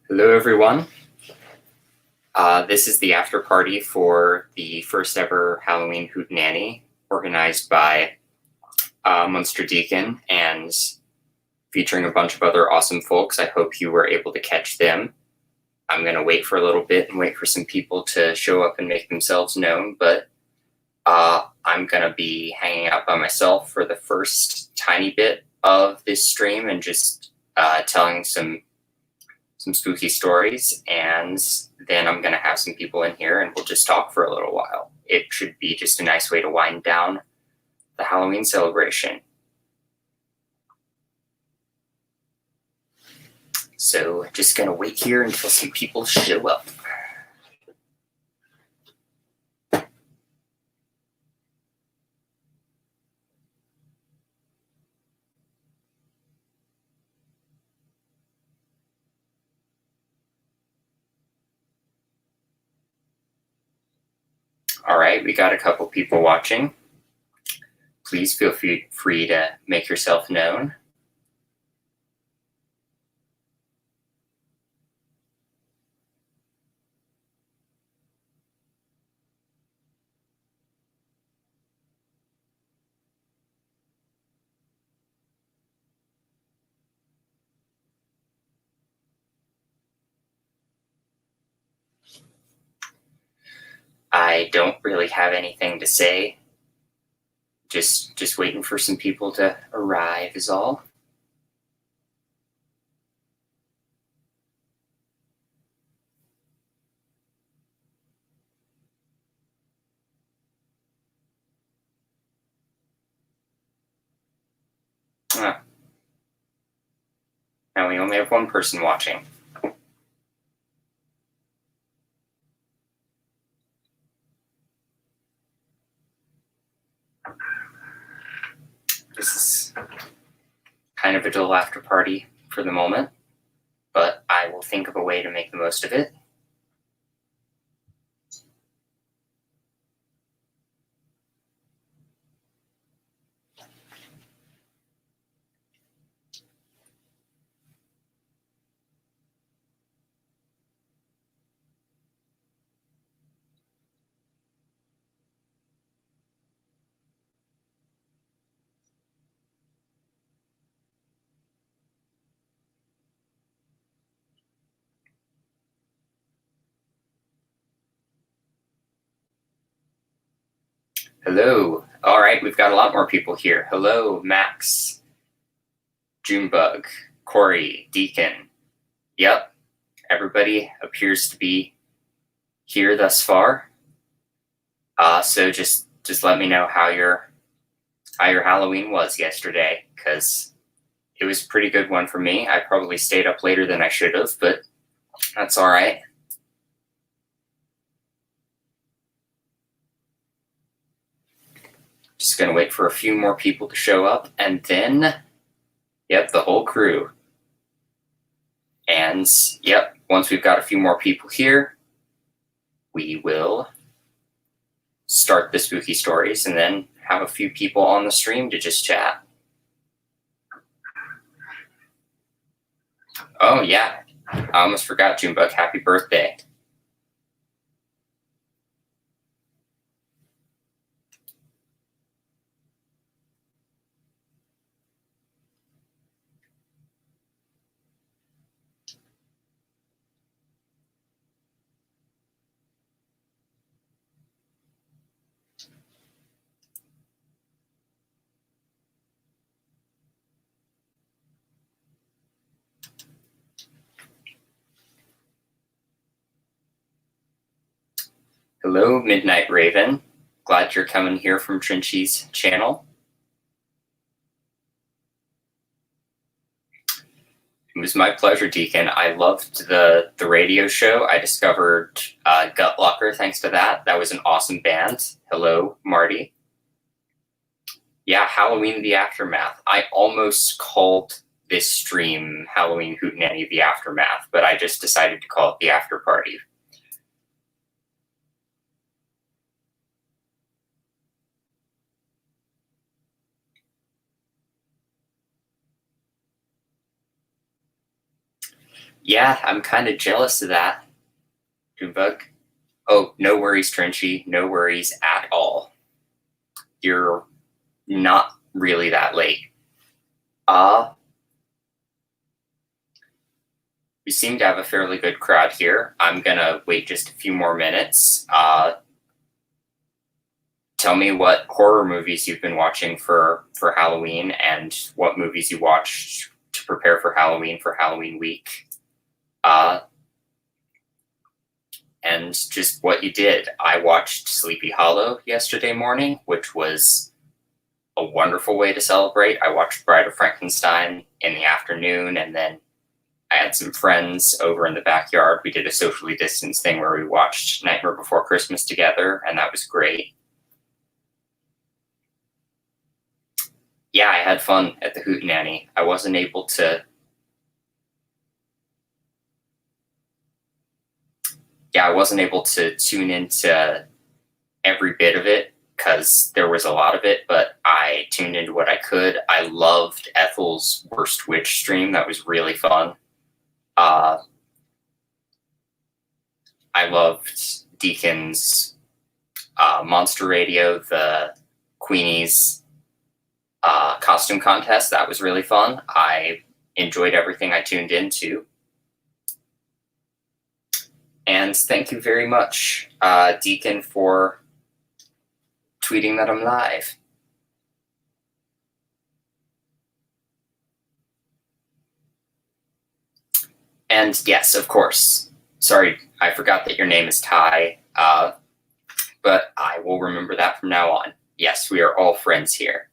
Hello, everyone. This is the after party for the first ever Halloween Hootenanny, organized by Munster Deacon and featuring a bunch of other awesome folks. I hope you were able to catch them. I'm going to wait for a little bit and wait for some people to show up and make themselves known, but I'm going to be hanging out by myself for the first tiny bit of this stream and just telling some spooky stories, and then I'm going to have some people in here and we'll just talk for a little while. It should be just a nice way to wind down the Halloween celebration. So just going to wait here until some people show up. All right, we got a couple people watching. Please feel free to make yourself known. I don't really have anything to say. Just waiting for some people to arrive is all. Now we only have one person watching. This is kind of a dull after party for the moment, but I will think of a way to make the most of it. Hello. All right, we've got a lot more people here. Hello, Max, Junebug, Corey, Deacon. Yep, everybody appears to be here thus far. So just let me know how your Halloween was yesterday, because it was a pretty good one for me. I probably stayed up later than I should have, but that's all right. Just going to wait for a few more people to show up, and then, yep, the whole crew. And, yep, once we've got a few more people here, we will start the spooky stories and then have a few people on the stream to just chat. Oh, yeah, I almost forgot, Junebug. Happy birthday. Hello, Midnight Raven. Glad you're coming here from Trinchy's channel. It was my pleasure, Deacon. I loved the radio show. I discovered Gutlocker thanks to that. That was an awesome band. Hello, Marty. Yeah, Halloween the Aftermath. I almost called this stream Halloween Hootenanny the Aftermath, but I just decided to call it the After Party. Yeah, I'm kind of jealous of that, Junebug. Oh, no worries, Trenchy. No worries at all. You're not really that late. Uh, we seem to have a fairly good crowd here. I'm gonna wait just a few more minutes. Tell me what horror movies you've been watching for Halloween, and what movies you watched to prepare for Halloween week. And just what you did. I watched Sleepy Hollow yesterday morning, which was a wonderful way to celebrate. I watched Bride of Frankenstein in the afternoon, and then I had some friends over in the backyard. We did a socially distanced thing where we watched Nightmare Before Christmas together, and that was great. Yeah, I had fun at the Hootenanny. I wasn't able to tune into every bit of it because there was a lot of it, but I tuned into what I could. I loved Ethel's Worst Witch stream. That was really fun. I loved Deacon's Monster Radio, the Queenie's costume contest. That was really fun. I enjoyed everything I tuned into. And thank you very much, Deacon, for tweeting that I'm live. And yes, of course. Sorry, I forgot that your name is Ty, but I will remember that from now on. Yes, we are all friends here.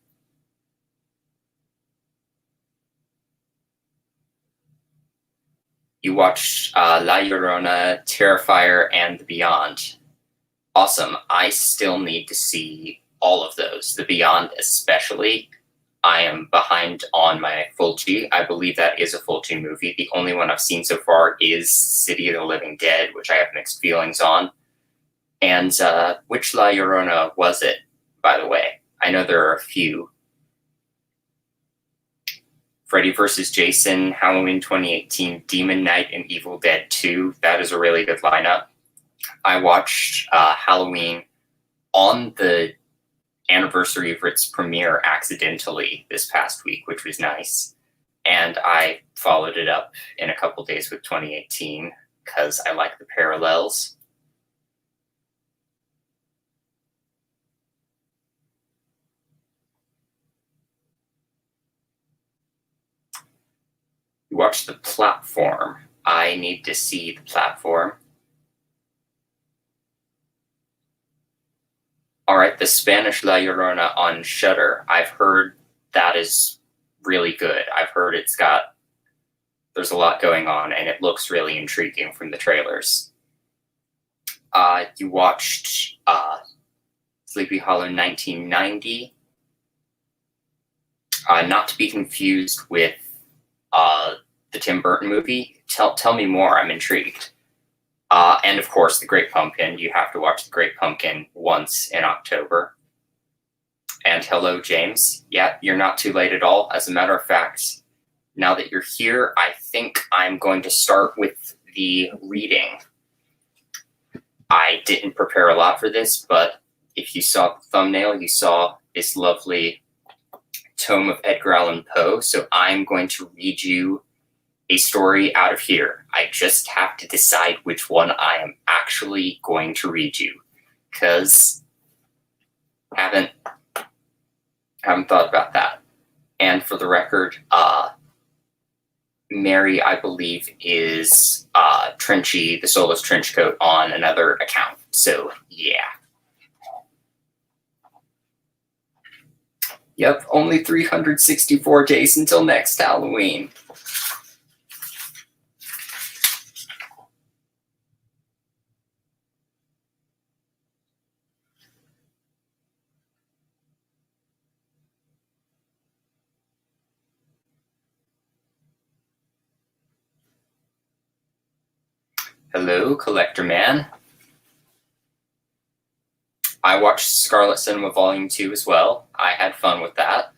You watched La Llorona, Terrifier, and The Beyond. Awesome. I still need to see all of those. The Beyond especially. I am behind on my Fulci. I believe that is a Fulci movie. The only one I've seen so far is City of the Living Dead, which I have mixed feelings on. And which La Llorona was it, by the way? I know there are a few. Freddy vs. Jason, Halloween 2018, Demon Knight, and Evil Dead 2. That is a really good lineup. I watched Halloween on the anniversary of its premiere accidentally this past week, which was nice. And I followed it up in a couple days with 2018 because I like the parallels. You watch The Platform. I need to see The Platform. All right, the Spanish La Llorona on Shudder. I've heard that is really good. I've heard there's a lot going on, and it looks really intriguing from the trailers. You watched Sleepy Hollow 1990. Not to be confused with the Tim Burton movie. Tell me more. I'm intrigued. And of course, The Great Pumpkin. You have to watch The Great Pumpkin once in October. And hello, James. Yeah, you're not too late at all. As a matter of fact, now that you're here, I think I'm going to start with the reading. I didn't prepare a lot for this, but if you saw the thumbnail, you saw this lovely tome of Edgar Allan Poe. So I'm going to read you a story out of here. I just have to decide which one I am actually going to read you, because haven't thought about that. And for the record, Mary, I believe, is Trenchy, the Soulless Trenchcoat, on another account. So yeah. Yep, only 364 days until next Halloween. Hello, Collector Man. I watched Scarlet Cinema Volume 2 as well. I had fun with that.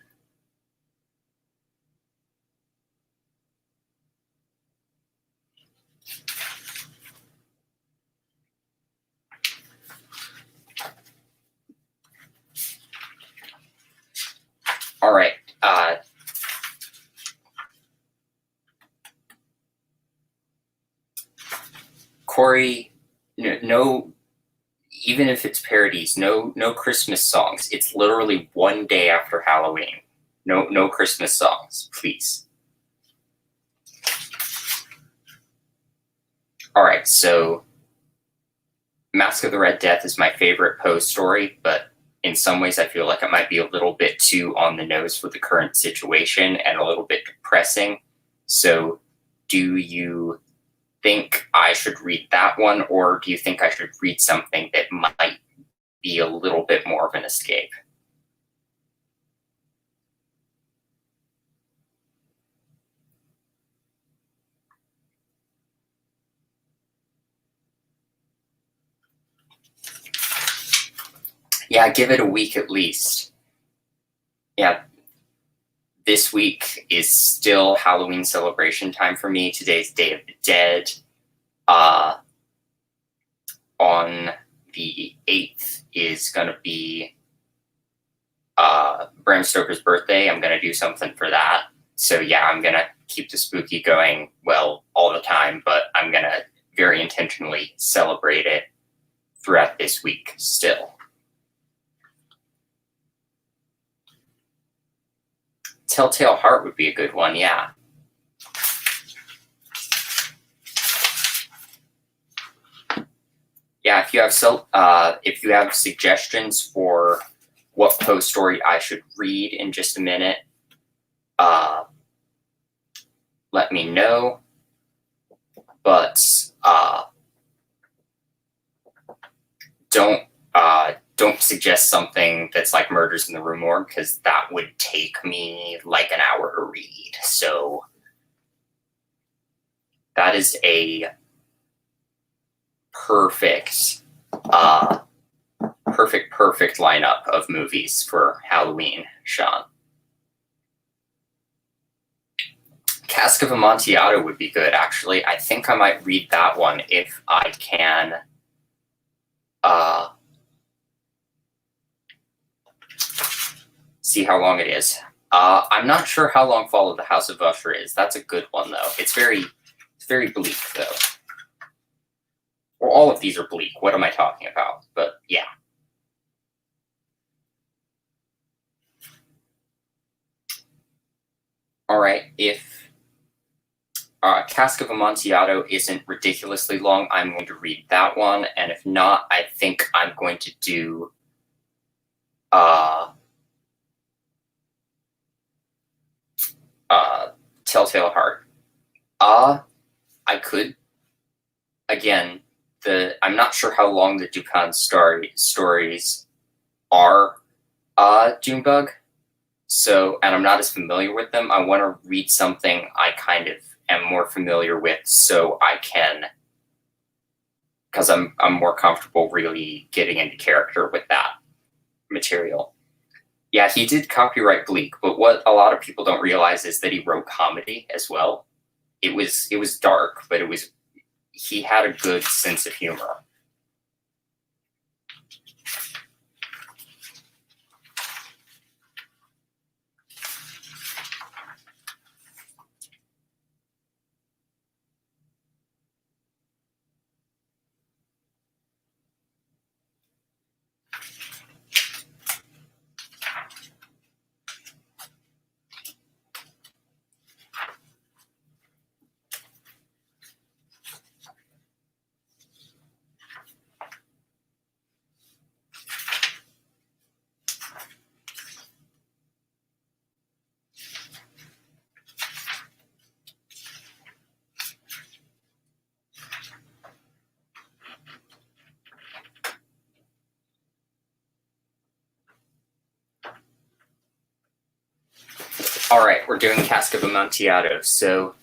Corey, no, even if it's parodies, no Christmas songs. It's literally one day after Halloween. No Christmas songs, please. All right, so Mask of the Red Death is my favorite Poe story, but in some ways I feel like it might be a little bit too on the nose for the current situation and a little bit depressing. So do you think I should read that one, or do you think I should read something that might be a little bit more of an escape? Yeah, give it a week at least. Yeah, this week is still Halloween celebration time for me. Today's Day of the Dead. On the 8th is going to be Bram Stoker's birthday. I'm going to do something for that. So yeah, I'm going to keep the spooky going, well, all the time, but I'm going to very intentionally celebrate it throughout this week still. Telltale Heart would be a good one, yeah. Yeah, if you have suggestions for what Poe story I should read in just a minute, let me know. But don't suggest something that's like Murders in the Rue Morgue, because that would take me like an hour to read. So that is a perfect lineup of movies for Halloween, Sean. Cask of Amontillado would be good, actually. I think I might read that one if I can. See how long it is. I'm not sure how long Fall of the House of Usher is. That's a good one, though. It's very bleak, though. Well, all of these are bleak. What am I talking about? But yeah. All right. If Cask of Amontillado isn't ridiculously long, I'm going to read that one. And if not, I think I'm going to do Telltale Heart. I could, again, I'm not sure how long the Dukan stories are, Junebug. So, and I'm not as familiar with them. I want to read something I kind of am more familiar with, so I can, because I'm more comfortable really getting into character with that material. Yeah, he did copyright Bleak, but what a lot of people don't realize is that he wrote comedy as well. It was dark, but he had a good sense of humor. All right, we're doing Cask of Amontillado, so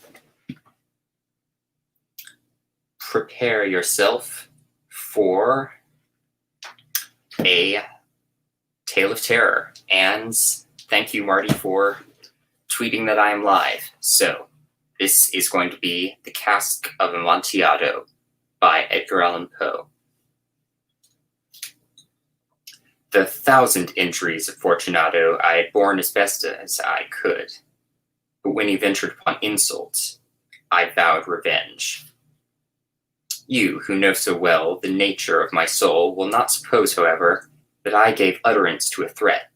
prepare yourself for a tale of terror. And thank you, Marty, for tweeting that I am live. So this is going to be The Cask of Amontillado by Edgar Allan Poe. The 1,000 injuries of Fortunato I had borne as best as I could, but when he ventured upon insults, I vowed revenge. You, who know so well the nature of my soul, will not suppose, however, that I gave utterance to a threat.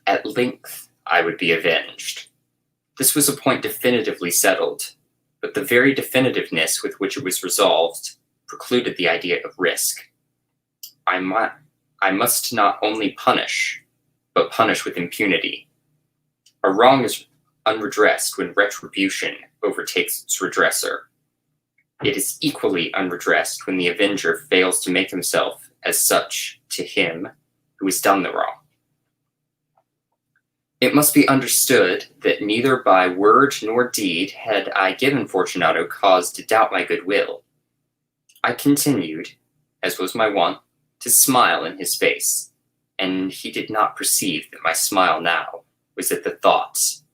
At length I would be avenged. This was a point definitively settled, but the very definitiveness with which it was resolved precluded the idea of risk. I must not only punish, but punish with impunity. A wrong is unredressed when retribution overtakes its redresser. It is equally unredressed when the avenger fails to make himself as such to him who has done the wrong. It must be understood that neither by word nor deed had I given Fortunato cause to doubt my goodwill. I continued, as was my wont, to smile in his face, and he did not perceive that my smile now was at the thoughts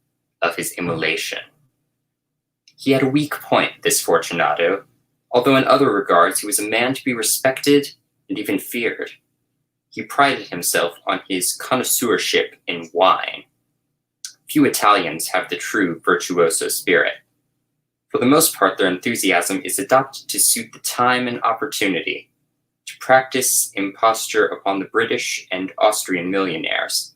of his immolation. He had a weak point, this Fortunato, although in other regards he was a man to be respected and even feared. He prided himself on his connoisseurship in wine. Few Italians have the true virtuoso spirit. For the most part, their enthusiasm is adopted to suit the time and opportunity, to practice imposture upon the British and Austrian millionaires.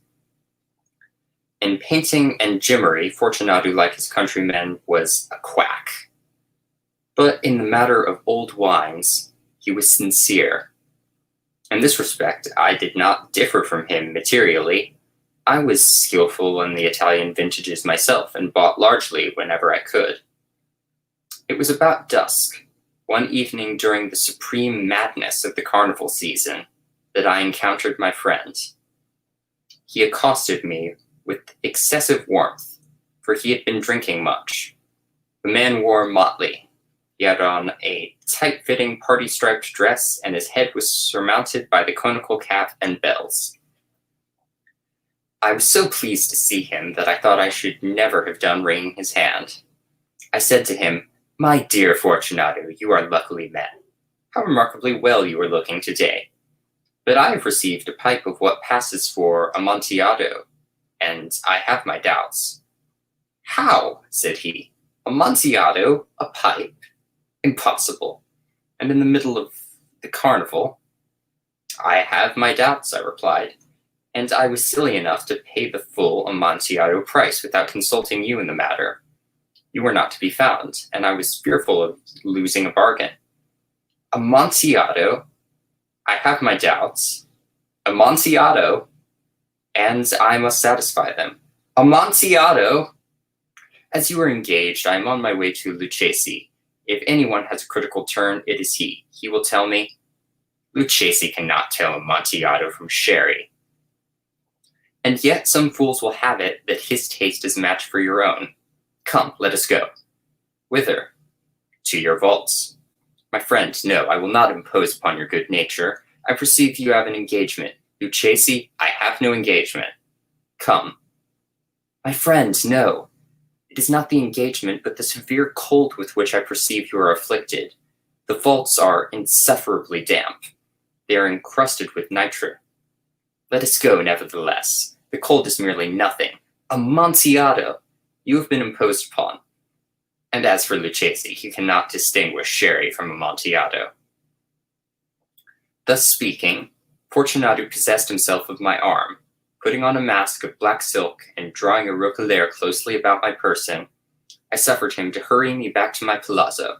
In painting and gimmery, Fortunato, like his countrymen, was a quack. But in the matter of old wines, he was sincere. In this respect, I did not differ from him materially. I was skillful in the Italian vintages myself, and bought largely whenever I could. It was about dusk, one evening during the supreme madness of the carnival season, that I encountered my friend. He accosted me with excessive warmth, for he had been drinking much. The man wore motley. He had on a tight-fitting party-striped dress, and his head was surmounted by the conical cap and bells. I was so pleased to see him that I thought I should never have done wringing his hand. I said to him, "My dear Fortunato, you are luckily met. How remarkably well you are looking today. But I have received a pipe of what passes for Amontillado, and I have my doubts." "How?" said he. "Amontillado? A pipe? Impossible. And in the middle of the carnival?" "I have my doubts," I replied, "and I was silly enough to pay the full Amontillado price without consulting you in the matter. You were not to be found, and I was fearful of losing a bargain." "Amontillado? I have my doubts. Amontillado? And I must satisfy them. Amontillado? As you are engaged, I am on my way to Lucchesi. If anyone has a critical turn, it is he. He will tell me, 'Lucchesi cannot tell Amontillado from sherry.' And yet some fools will have it that his taste is a match for your own. Come, let us go." "Whither?" "To your vaults." "My friend, no, I will not impose upon your good nature. I perceive you have an engagement. Lucchesi, I have no engagement. Come." "My friend, no. It is not the engagement, but the severe cold with which I perceive you are afflicted. The vaults are insufferably damp. They are encrusted with nitre. Let us go, nevertheless. The cold is merely nothing. Amontillado! You have been imposed upon. And as for Lucchesi, he cannot distinguish sherry from Amontillado." Thus speaking, Fortunato possessed himself of my arm. Putting on a mask of black silk and drawing a roquelaire closely about my person, I suffered him to hurry me back to my palazzo.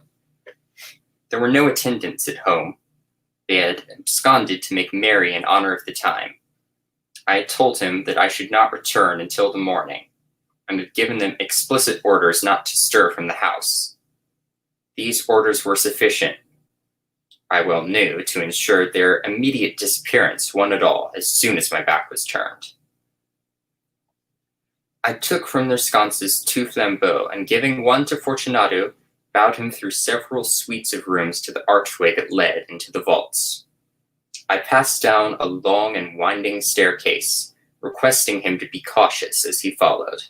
There were no attendants at home. They had absconded to make merry in honor of the time. I had told him that I should not return until the morning, and had given them explicit orders not to stir from the house. These orders were sufficient, I well knew, to ensure their immediate disappearance, one and all, as soon as my back was turned. I took from their sconces 2 flambeaux, and giving one to Fortunato, bowed him through several suites of rooms to the archway that led into the vaults. I passed down a long and winding staircase, requesting him to be cautious as he followed.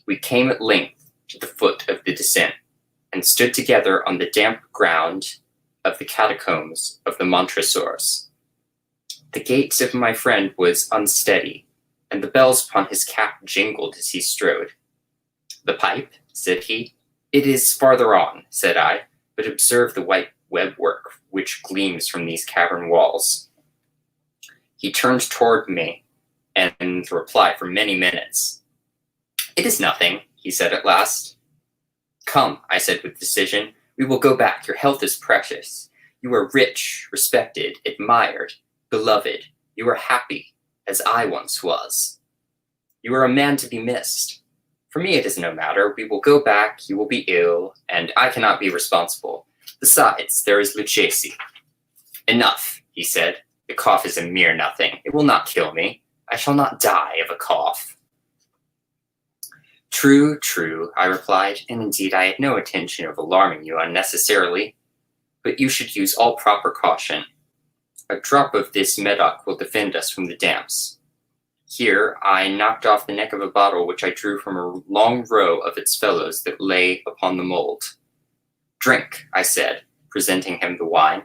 We came at length to the foot of the descent, and stood together on the damp ground of the catacombs of the Montresors. The gait of my friend was unsteady, and the bells upon his cap jingled as he strode. "The pipe?" said he. "It is farther on," said I, "but observe the white webwork which gleams from these cavern walls. He turned toward me and replied for many minutes. "It is nothing," he said at last. "Come," I said with decision, "we will go back. Your health is precious. You are rich, respected, admired, beloved. You are happy, as I once was. You are a man to be missed. For me it is no matter. We will go back, you will be ill, and I cannot be responsible. Besides, there is Lucchesi." "Enough," he said. "The cough is a mere nothing. It will not kill me. I shall not die of a cough." "True, true," I replied, "and indeed I had no intention of alarming you unnecessarily. But you should use all proper caution. A drop of this medoc will defend us from the damps." Here I knocked off the neck of a bottle which I drew from a long row of its fellows that lay upon the mold. "Drink," I said, presenting him the wine.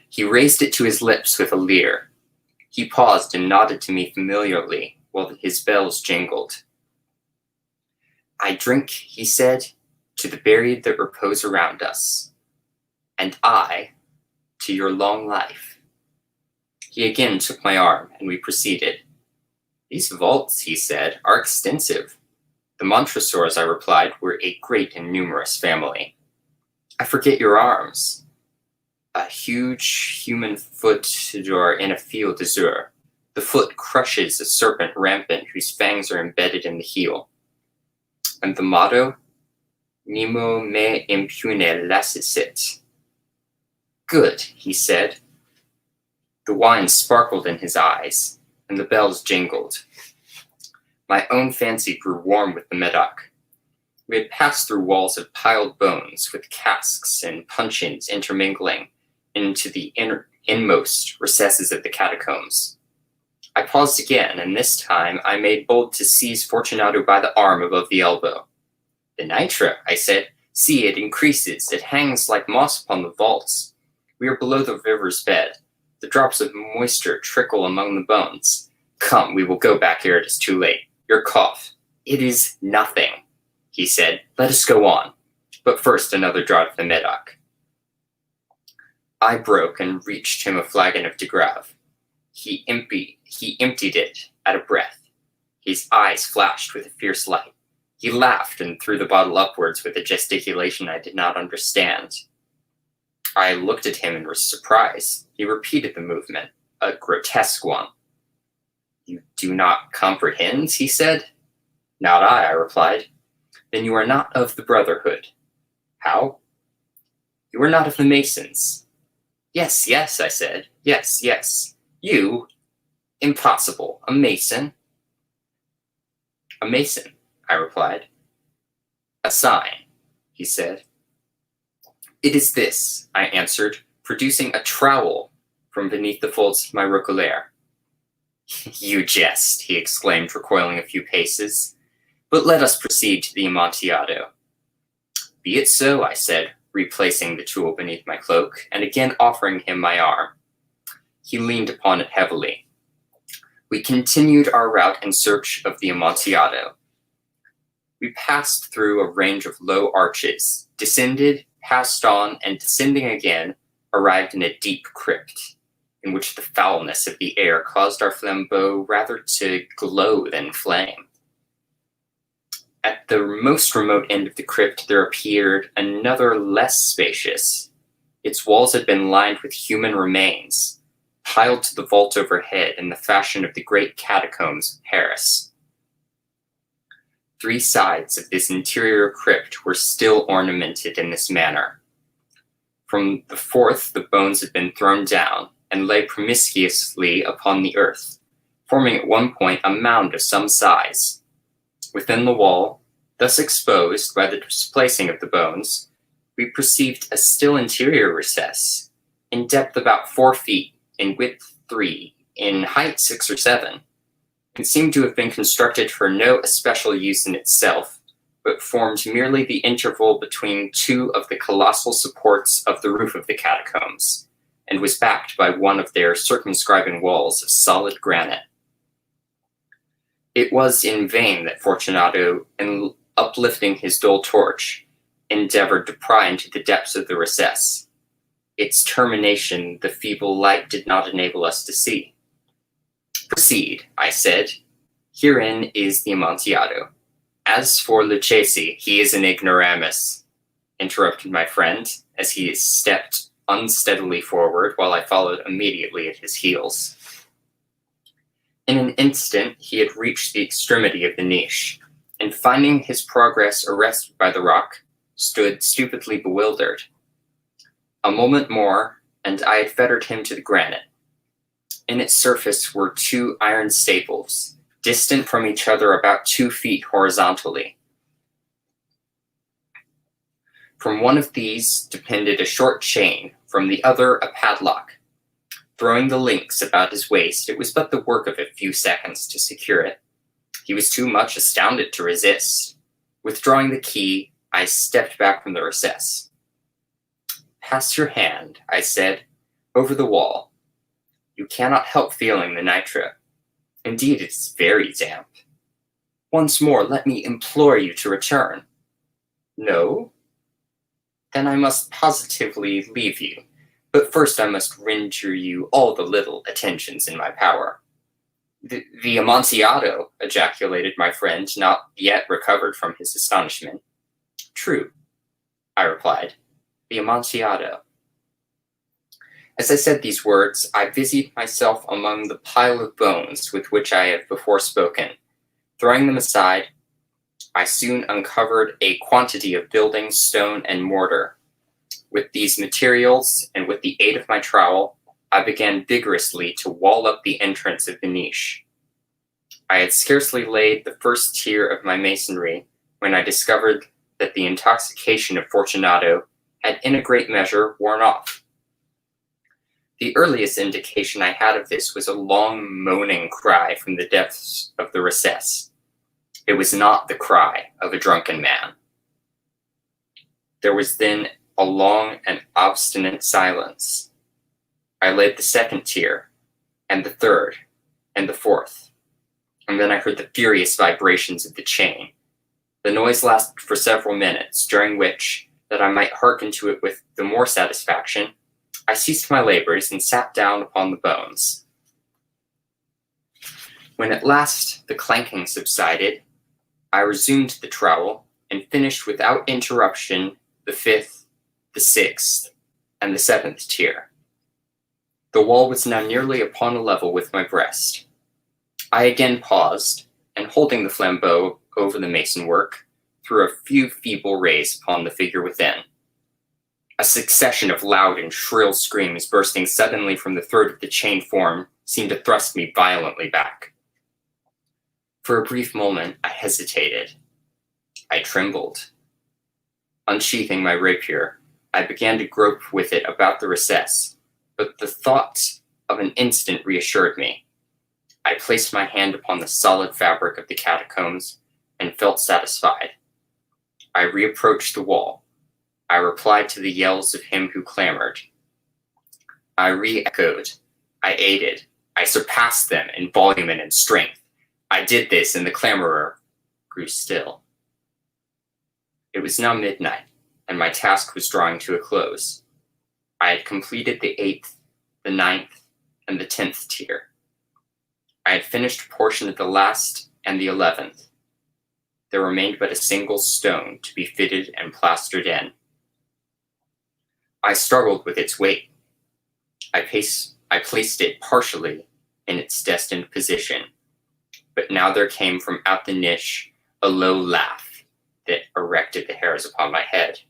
He raised it to his lips with a leer. He paused and nodded to me familiarly while his bells jingled. "I drink," he said, "to the buried that repose around us, and I to your long life." He again took my arm, and we proceeded. "These vaults," he said, "are extensive." "The Montresors," I replied, "were a great and numerous family." "I forget your arms." "A huge human foot in a field azure. The foot crushes a serpent rampant whose fangs are embedded in the heel." "And the motto?" "Nemo me impune lascit." "Good," he said. The wine sparkled in his eyes, and the bells jingled. My own fancy grew warm with the medoc. We had passed through walls of piled bones, with casks and puncheons intermingling, into the inmost recesses of the catacombs. I paused again, and this time I made bold to seize Fortunato by the arm above the elbow. "The nitra," I said. "See, it increases. It hangs like moss upon the vaults. We are below the river's bed. The drops of moisture trickle among the bones. Come, we will go back ere it is too late. Your cough." "It is nothing," he said. "Let us go on. But first another draught of the medoc." I broke and reached him a flagon of de Grave. He emptied it at a breath. His eyes flashed with a fierce light. He laughed and threw the bottle upwards with a gesticulation I did not understand. I looked at him in surprise. He repeated the movement, a grotesque one. "You do not comprehend?" he said. "Not I," replied. "Then you are not of the Brotherhood." "How?" "You are not of the Masons." "Yes, yes," I said. "Yes, yes. You? Impossible. A Mason?" "A Mason," I replied. "A sign," he said. "It is this," I answered, producing a trowel from beneath the folds of my roquelaire. "You jest," he exclaimed, recoiling a few paces. "But let us proceed to the Amontillado." "Be it so," I said, replacing the tool beneath my cloak, and again offering him my arm. He leaned upon it heavily. We continued our route in search of the Amontillado. We passed through a range of low arches, descended, passed on, and descending again, arrived in a deep crypt, in which the foulness of the air caused our flambeaux rather to glow than flame. At the most remote end of the crypt there appeared another less spacious. Its walls had been lined with human remains, piled to the vault overhead in the fashion of the great catacombs of Paris. 3 sides of this interior crypt were still ornamented in this manner. From the 4th the bones had been thrown down, and lay promiscuously upon the earth, forming at one point a mound of some size. Within the wall, thus exposed by the displacing of the bones, we perceived a still interior recess, in depth about 4 feet, in width 3, in height 6 or 7. It seemed to have been constructed for no especial use in itself, but formed merely the interval between 2 of the colossal supports of the roof of the catacombs, and was backed by one of their circumscribing walls of solid granite. It was in vain that Fortunato, in uplifting his dull torch, endeavored to pry into the depths of the recess. Its termination the feeble light did not enable us to see. "Proceed," I said. "Herein is the Amontillado. As for Lucchesi, he is an ignoramus," interrupted my friend, as he stepped unsteadily forward while I followed immediately at his heels. In an instant, he had reached the extremity of the niche, and finding his progress arrested by the rock, stood stupidly bewildered. A moment more, and I had fettered him to the granite. In its surface were 2 iron staples, distant from each other about 2 feet horizontally. From one of these depended a short chain, from the other a padlock. Throwing the links about his waist, it was but the work of a few seconds to secure it. He was too much astounded to resist. Withdrawing the key, I stepped back from the recess. "Pass your hand," I said, "over the wall. You cannot help feeling the nitro. Indeed, it is very damp. Once more, let me implore you to return." "No? Then I must positively leave you. But first I must render you all the little attentions in my power." The Amontillado," ejaculated my friend, not yet recovered from his astonishment. "True," I replied, "the Amontillado." As I said these words, I busied myself among the pile of bones with which I have before spoken. Throwing them aside, I soon uncovered a quantity of building stone and mortar. With these materials, and with the aid of my trowel, I began vigorously to wall up the entrance of the niche. I had scarcely laid the first tier of my masonry when I discovered that the intoxication of Fortunato had in a great measure worn off. The earliest indication I had of this was a long moaning cry from the depths of the recess. It was not the cry of a drunken man. There was then a long and obstinate silence. I laid the second tier, and the third, and the fourth, and then I heard the furious vibrations of the chain. The noise lasted for several minutes, during which, that I might hearken to it with the more satisfaction, I ceased my labors and sat down upon the bones. When at last the clanking subsided, I resumed the trowel and finished without interruption the 5th, the 6th, and the 7th tier. The wall was now nearly upon a level with my breast. I again paused, and holding the flambeau over the mason work, threw a few feeble rays upon the figure within. A succession of loud and shrill screams bursting suddenly from the throat of the chained form seemed to thrust me violently back. For a brief moment, I hesitated. I trembled. Unsheathing my rapier, I began to grope with it about the recess, but the thought of an instant reassured me. I placed my hand upon the solid fabric of the catacombs and felt satisfied. I reapproached the wall. I replied to the yells of him who clamored. I re-echoed. I aided. I surpassed them in volume and in strength. I did this, and the clamorer grew still. It was now midnight, and my task was drawing to a close. I had completed the 8th, the 9th, and the 10th tier. I had finished a portion of the last and the 11th. There remained but a single stone to be fitted and plastered in. I struggled with its weight. I placed it partially in its destined position, but now there came from out the niche a low laugh that erected the hairs upon my head.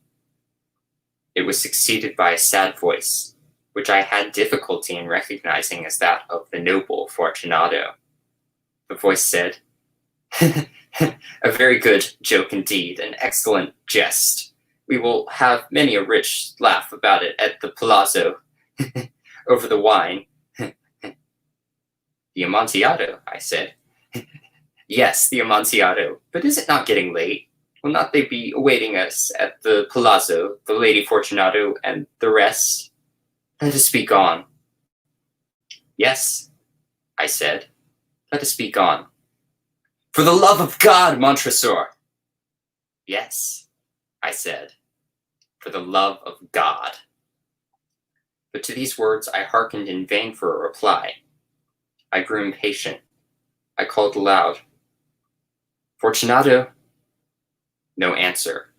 It was succeeded by a sad voice, which I had difficulty in recognizing as that of the noble Fortunato. The voice said, "A very good joke indeed, an excellent jest. We will have many a rich laugh about it at the palazzo, over the wine." "The Amontillado," I said. "Yes, the Amontillado. But is it not getting late? Will not they be awaiting us at the palazzo, the Lady Fortunato, and the rest? Let us be gone." "Yes," I said. "Let us be gone." "For the love of God, Montresor!" "Yes," I said. for the love of God. But to these words I hearkened in vain for a reply. I grew impatient. I called aloud, Fortunato! No answer.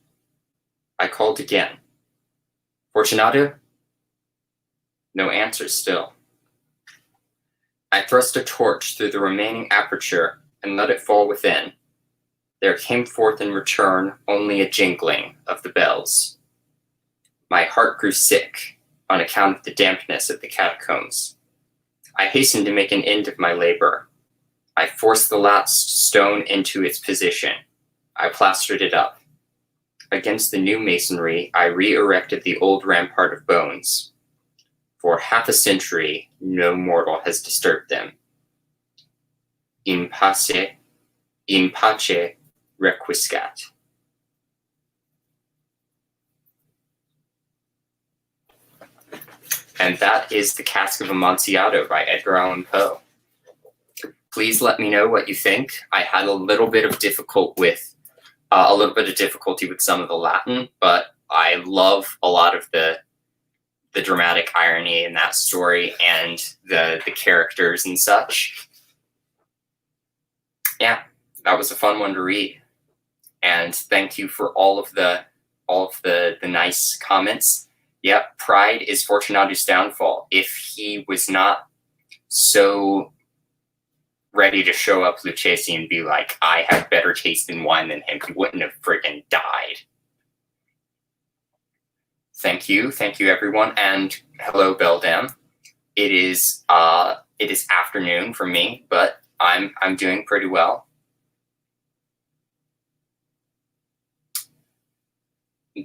I called again, Fortunato! No answer still. I thrust a torch through the remaining aperture and let it fall within. There came forth in return only a jingling of the bells. My heart grew sick on account of the dampness of the catacombs. I hastened to make an end of my labor. I forced the last stone into its position. I plastered it up. Against the new masonry, I re-erected the old rampart of bones. For half a century, no mortal has disturbed them. In pace requiescat. And that is The Cask of Amontillado by Edgar Allan Poe. Please let me know what you think. I had a little bit of difficulty with some of the Latin, but I love a lot of the dramatic irony in that story and the characters and such. Yeah, that was a fun one to read. And thank you for all of the nice comments. Yep, pride is Fortunato's downfall. If he was not so ready to show up Lucchesi and be like, I have better taste in wine than him, he wouldn't have friggin' died. Thank you everyone, and hello Beldam. It is afternoon for me, but I'm doing pretty well.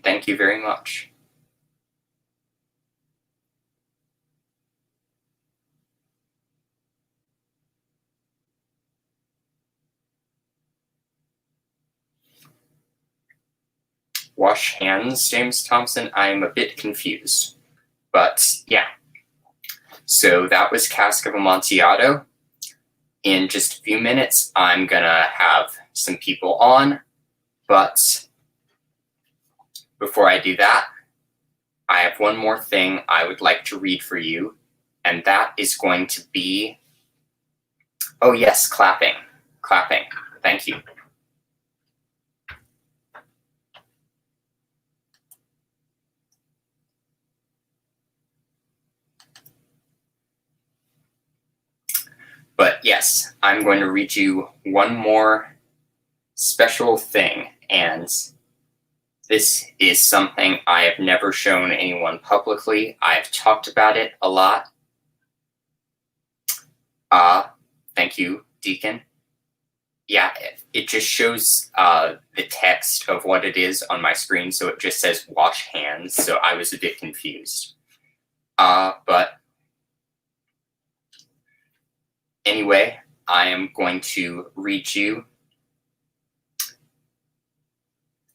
Thank you very much. Wash hands, James Thompson. I'm a bit confused, but yeah. So that was Cask of Amontillado. In just a few minutes, I'm gonna have some people on, but before I do that, I have one more thing I would like to read for you, and that is going to be, oh yes, clapping. Thank you. But yes, I'm going to read you one more special thing, and this is something I have never shown anyone publicly. I've talked about it a lot. Thank you, Deacon. Yeah, it just shows the text of what it is on my screen, so it just says wash hands, so I was a bit confused. But anyway, I am going to read you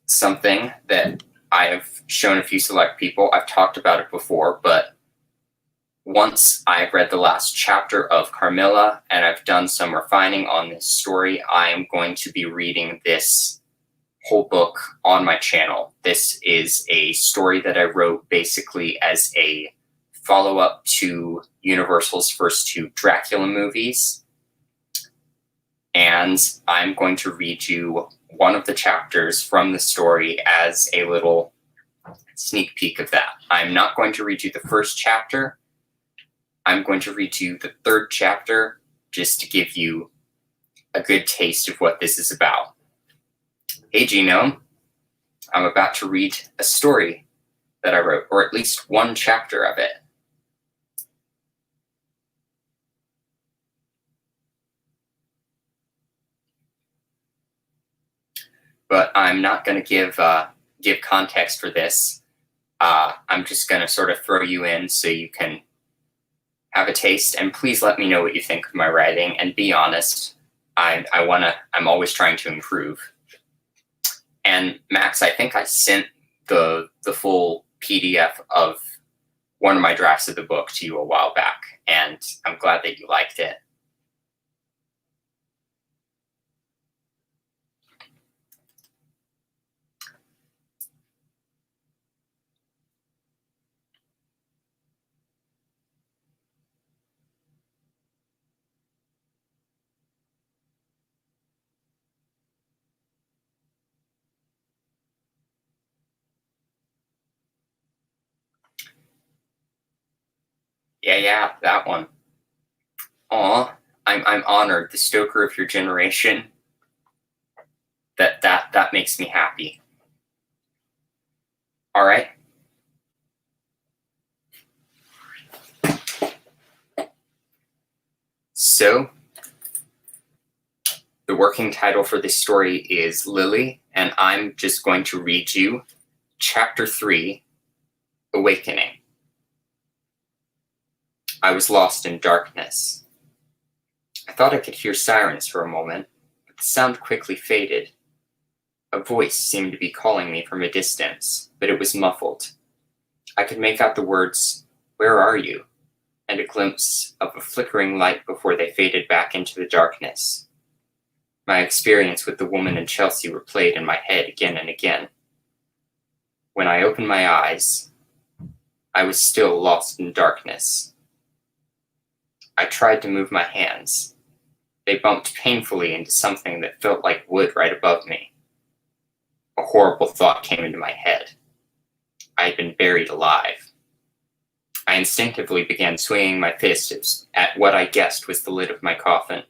something that I have shown a few select people. I've talked about it before, but once I've read the last chapter of Carmilla and I've done some refining on this story, I am going to be reading this whole book on my channel. This is a story that I wrote basically as a follow-up to Universal's first two Dracula movies. And I'm going to read you one of the chapters from the story as a little sneak peek of that. I'm not going to read you the first chapter. I'm going to read you the third chapter just to give you a good taste of what this is about. Hey, Genome. I'm about to read a story that I wrote, or at least one chapter of it. But I'm not going to give context for this. I'm just going to sort of throw you in so you can have a taste, and please let me know what you think of my writing, and be honest. I'm always trying to improve. And Max, I think I sent the full PDF of one of my drafts of the book to you a while back, and I'm glad that you liked it. Yeah, that one. Aw, I'm honored, the stoker of your generation. That makes me happy. All right. So, the working title for this story is Lily, and I'm just going to read you Chapter 3, Awakening. I was lost in darkness. I thought I could hear sirens for a moment, but the sound quickly faded. A voice seemed to be calling me from a distance, but it was muffled. I could make out the words, "Where are you?" and a glimpse of a flickering light before they faded back into the darkness. My experience with the woman in Chelsea replayed in my head again and again. When I opened my eyes, I was still lost in darkness. I tried to move my hands. They bumped painfully into something that felt like wood right above me. A horrible thought came into my head. I had been buried alive. I instinctively began swinging my fists at what I guessed was the lid of my coffin.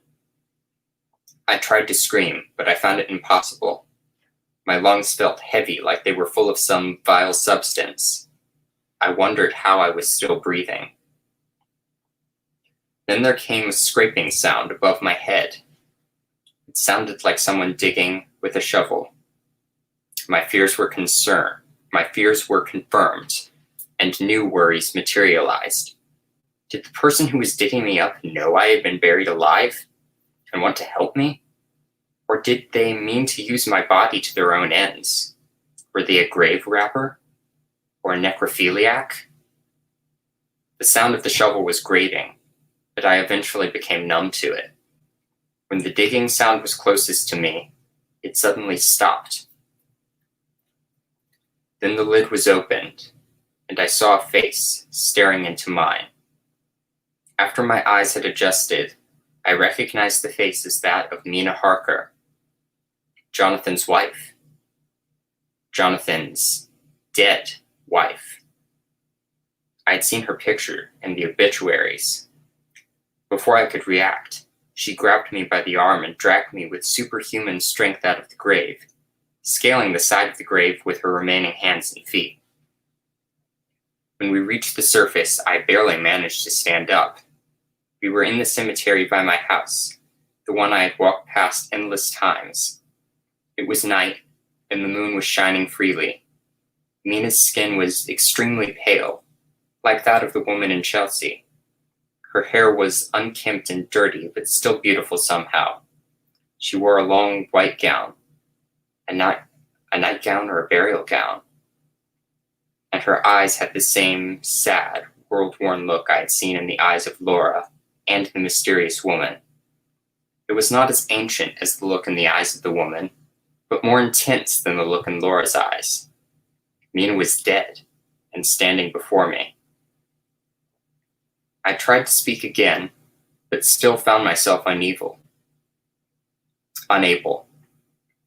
I tried to scream, but I found it impossible. My lungs felt heavy, like they were full of some vile substance. I wondered how I was still breathing. Then there came a scraping sound above my head. It sounded like someone digging with a shovel. My fears were confirmed, and new worries materialized. Did the person who was digging me up know I had been buried alive and want to help me? Or did they mean to use my body to their own ends? Were they a grave robber? Or a necrophiliac? The sound of the shovel was grating, but I eventually became numb to it. When the digging sound was closest to me, it suddenly stopped. Then the lid was opened, and I saw a face staring into mine. After my eyes had adjusted, I recognized the face as that of Mina Harker, Jonathan's wife. Jonathan's dead wife. I had seen her picture in the obituaries. Before I could react, she grabbed me by the arm and dragged me with superhuman strength out of the grave, scaling the side of the grave with her remaining hands and feet. When we reached the surface, I barely managed to stand up. We were in the cemetery by my house, the one I had walked past endless times. It was night, and the moon was shining freely. Mina's skin was extremely pale, like that of the woman in Chelsea. Her hair was unkempt and dirty, but still beautiful somehow. She wore a long white gown, a nightgown or a burial gown, and her eyes had the same sad, world-worn look I had seen in the eyes of Laura and the mysterious woman. It was not as ancient as the look in the eyes of the woman, but more intense than the look in Laura's eyes. Mina was dead and standing before me. I tried to speak again, but still found myself unable.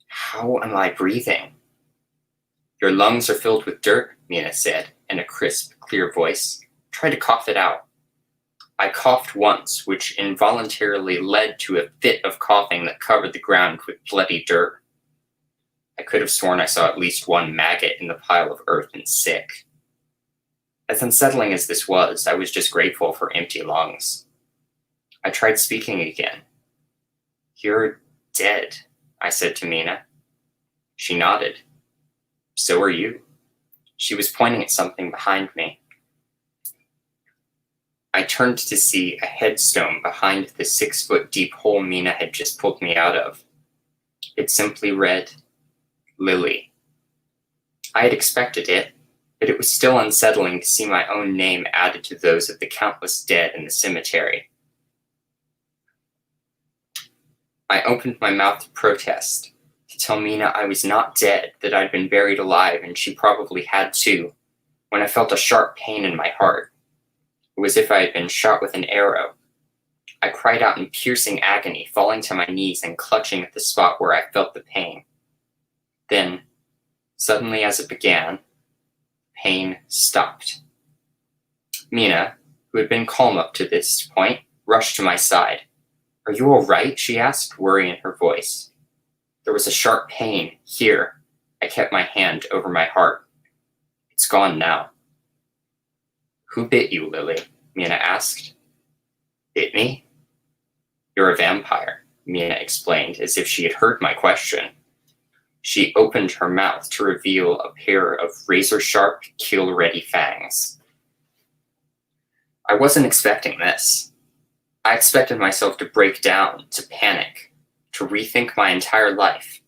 How am I breathing? Your lungs are filled with dirt, Mina said in a crisp, clear voice. Try to cough it out. I coughed once, which involuntarily led to a fit of coughing that covered the ground with bloody dirt. I could have sworn I saw at least one maggot in the pile of earth and sick. As unsettling as this was, I was just grateful for empty lungs. I tried speaking again. You're dead, I said to Mina. She nodded. So are you. She was pointing at something behind me. I turned to see a headstone behind the 6-foot deep hole Mina had just pulled me out of. It simply read, Lily. I had expected it, but it was still unsettling to see my own name added to those of the countless dead in the cemetery. I opened my mouth to protest, to tell Mina I was not dead, that I'd been buried alive, and she probably had too, when I felt a sharp pain in my heart. It was as if I had been shot with an arrow. I cried out in piercing agony, falling to my knees and clutching at the spot where I felt the pain. Then, suddenly as it began, pain stopped. Mina, who had been calm up to this point, rushed to my side. "Are you all right?" she asked, worry in her voice. There was a sharp pain here. I kept my hand over my heart. "It's gone now." "Who bit you, Lily?" Mina asked. "Bit me?" "You're a vampire," Mina explained, as if she had heard my question. She opened her mouth to reveal a pair of razor-sharp, kill-ready fangs. I wasn't expecting this. I expected myself to break down, to panic, to rethink my entire life.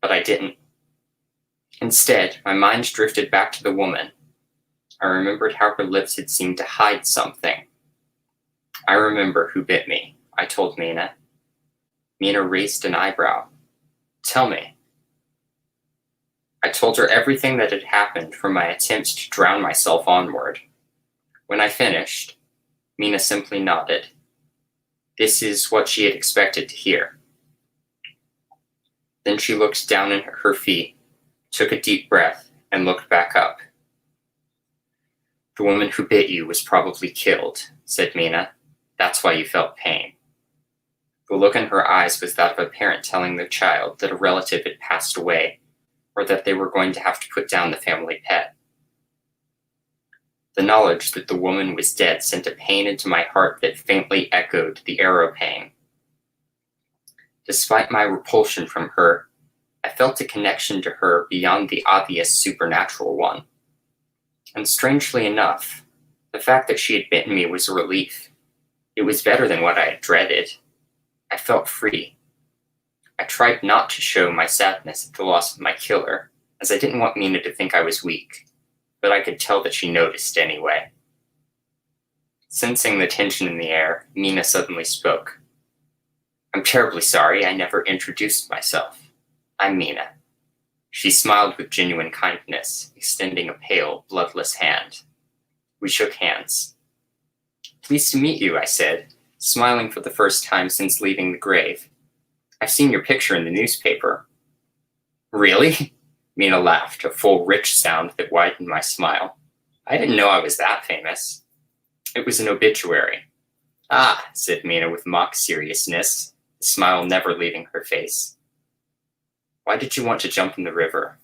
But I didn't. Instead, my mind drifted back to the woman. I remembered how her lips had seemed to hide something. "I remember who bit me," I told Mina. Mina raised an eyebrow. "Tell me." I told her everything that had happened from my attempts to drown myself onward. When I finished, Mina simply nodded. This is what she had expected to hear. Then she looked down at her feet, took a deep breath, and looked back up. "The woman who bit you was probably killed," said Mina. "That's why you felt pain." The look in her eyes was that of a parent telling their child that a relative had passed away, or that they were going to have to put down the family pet. The knowledge that the woman was dead sent a pain into my heart that faintly echoed the arrow pain. Despite my repulsion from her, I felt a connection to her beyond the obvious supernatural one. And strangely enough, the fact that she had bitten me was a relief. It was better than what I had dreaded. I felt free. I tried not to show my sadness at the loss of my killer, as I didn't want Mina to think I was weak, but I could tell that she noticed anyway. Sensing the tension in the air, Mina suddenly spoke. "I'm terribly sorry I never introduced myself. I'm Mina." She smiled with genuine kindness, extending a pale, bloodless hand. We shook hands. "Pleased to meet you," I said, smiling for the first time since leaving the grave. "I've seen your picture in the newspaper." "Really?" Mina laughed, a full, rich sound that widened my smile. "I didn't know I was that famous." "It was an obituary." "Ah," said Mina with mock seriousness, the smile never leaving her face. "Why did you want to jump in the river?"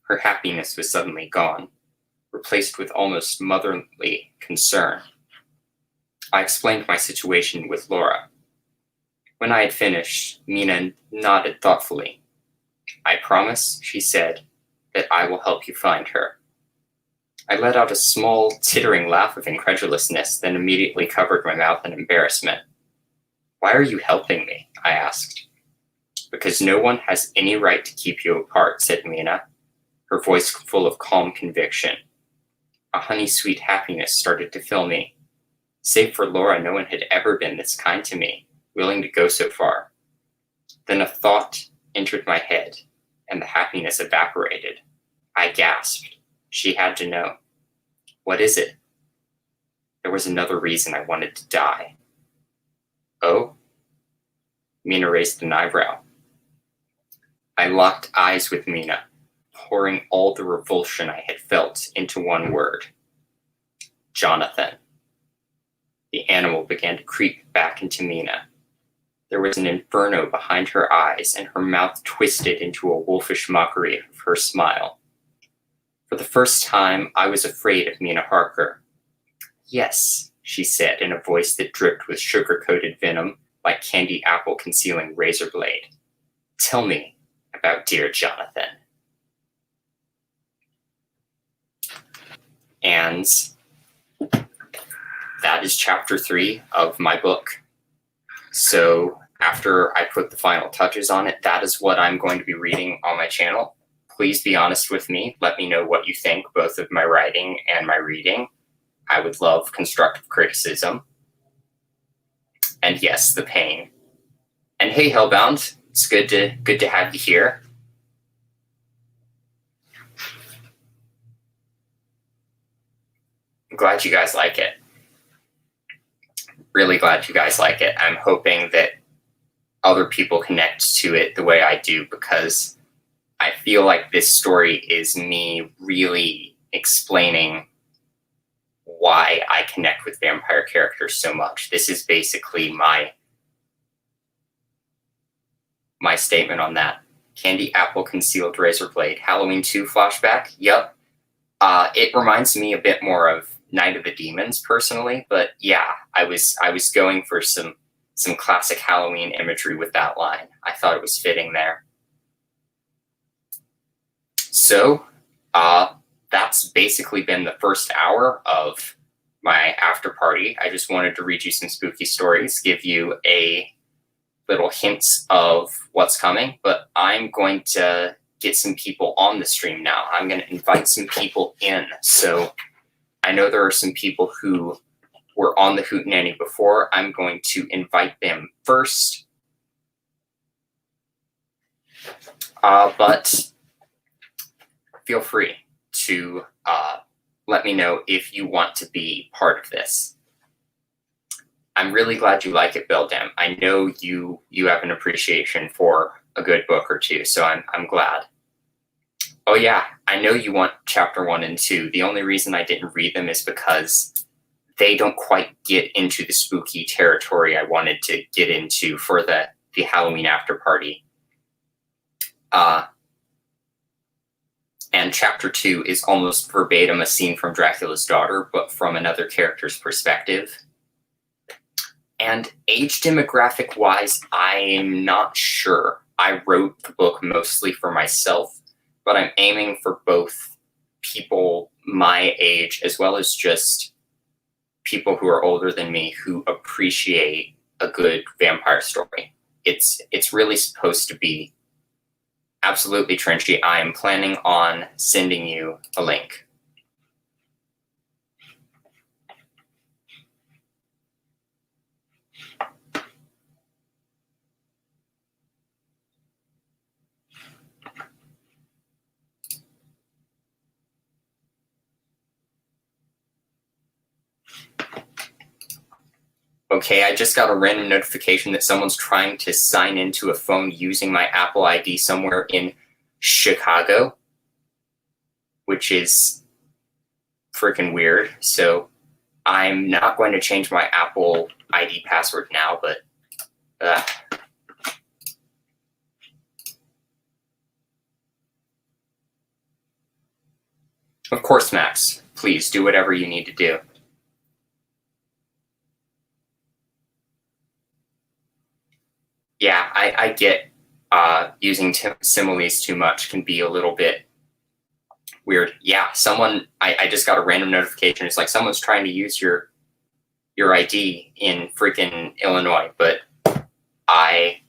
Her happiness was suddenly gone, replaced with almost motherly concern. I explained my situation with Laura. When I had finished, Mina nodded thoughtfully. "I promise," she said, "that I will help you find her." I let out a small, tittering laugh of incredulousness, then immediately covered my mouth in embarrassment. "Why are you helping me?" I asked. "Because no one has any right to keep you apart," said Mina, her voice full of calm conviction. A honey-sweet happiness started to fill me. Save for Laura, no one had ever been this kind to me, willing to go so far. Then a thought entered my head, and the happiness evaporated. I gasped. She had to know. "What is it?" There was another reason I wanted to die. "Oh?" Mina raised an eyebrow. I locked eyes with Mina, pouring all the revulsion I had felt into one word. "Jonathan." The animal began to creep back into Mina. There was an inferno behind her eyes, and her mouth twisted into a wolfish mockery of her smile. For the first time, I was afraid of Mina Harker. "Yes," she said in a voice that dripped with sugar-coated venom, like candy apple concealing razor blade. "Tell me about dear Jonathan." And that is chapter 3 of my book. So after I put the final touches on it, that is what I'm going to be reading on my channel. Please be honest with me. Let me know what you think, both of my writing and my reading. I would love constructive criticism. And yes, the pain. And hey, Hellbound, it's good to have you here. I'm glad you guys like it. Really glad you guys like it. I'm hoping that other people connect to it the way I do, because I feel like this story is me really explaining why I connect with vampire characters so much. This is basically my statement on that. Candy apple concealed razor blade. Halloween 2 flashback. Yep. It reminds me a bit more of Night of the Demons personally, but yeah, I was going for some classic Halloween imagery with that line. I thought it was fitting there. So, that's basically been the first hour of my after party. I just wanted to read you some spooky stories, give you a little hints of what's coming, but I'm going to get some people on the stream now. I'm going to invite some people in. So I know there are some people who were on the Hootenanny before. I'm going to invite them first. But feel free to let me know if you want to be part of this. I'm really glad you like it, Bildam. I know you have an appreciation for a good book or two, so I'm glad. Oh yeah, I know you want chapter 1 and 2. The only reason I didn't read them is because they don't quite get into the spooky territory I wanted to get into for the Halloween after party. And chapter 2 is almost verbatim a scene from Dracula's Daughter, but from another character's perspective. And age demographic wise, I'm not sure. I wrote the book mostly for myself, but I'm aiming for both people my age as well as just people who are older than me who appreciate a good vampire story. It's really supposed to be absolutely trenchy. I am planning on sending you a link. Okay, I just got a random notification that someone's trying to sign into a phone using my Apple ID somewhere in Chicago, which is freaking weird. So I'm not going to change my Apple ID password now, but of course, Max, please do whatever you need to do. Yeah, I get using similes too much can be a little bit weird. Yeah, I just got a random notification. It's like someone's trying to use your ID in freaking Illinois, but I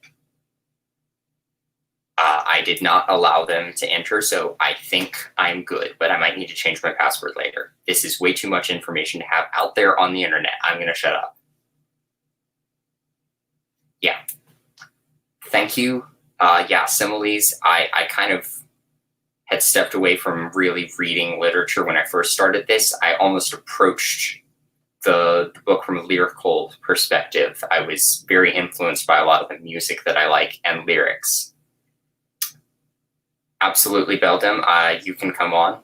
did not allow them to enter, so I think I'm good, but I might need to change my password later. This is way too much information to have out there on the internet. I'm going to shut up. Yeah. Thank you. Yeah, similes. I kind of had stepped away from really reading literature when I first started this. I almost approached the book from a lyrical perspective. I was very influenced by a lot of the music that I like and lyrics. Absolutely, Beldam. You can come on.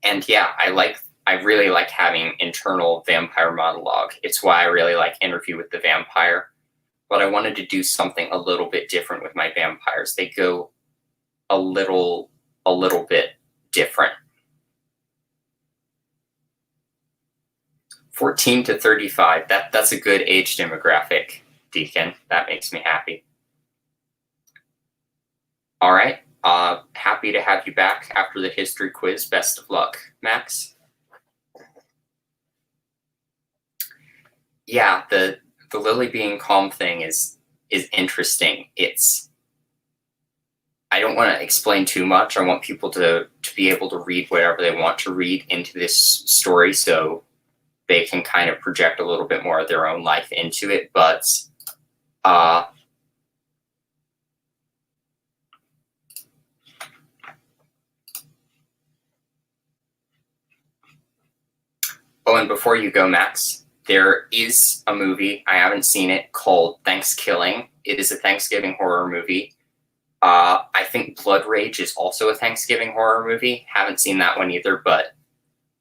And yeah, I really like having internal vampire monologue. It's why I really like Interview with the Vampire. But I wanted to do something a little bit different with my vampires. They go a little bit different. 14 to 35, that's a good age demographic, Deacon. That makes me happy. All right, happy to have you back after the history quiz. Best of luck, Max. Yeah, the Lily being calm thing is interesting. I don't want to explain too much. I want people to be able to read whatever they want to read into this story so they can kind of project a little bit more of their own life into it. But oh, and before you go, Max, there is a movie, I haven't seen it, called Thanksgiving. It is a Thanksgiving horror movie. I think Blood Rage is also a Thanksgiving horror movie. Haven't seen that one either, but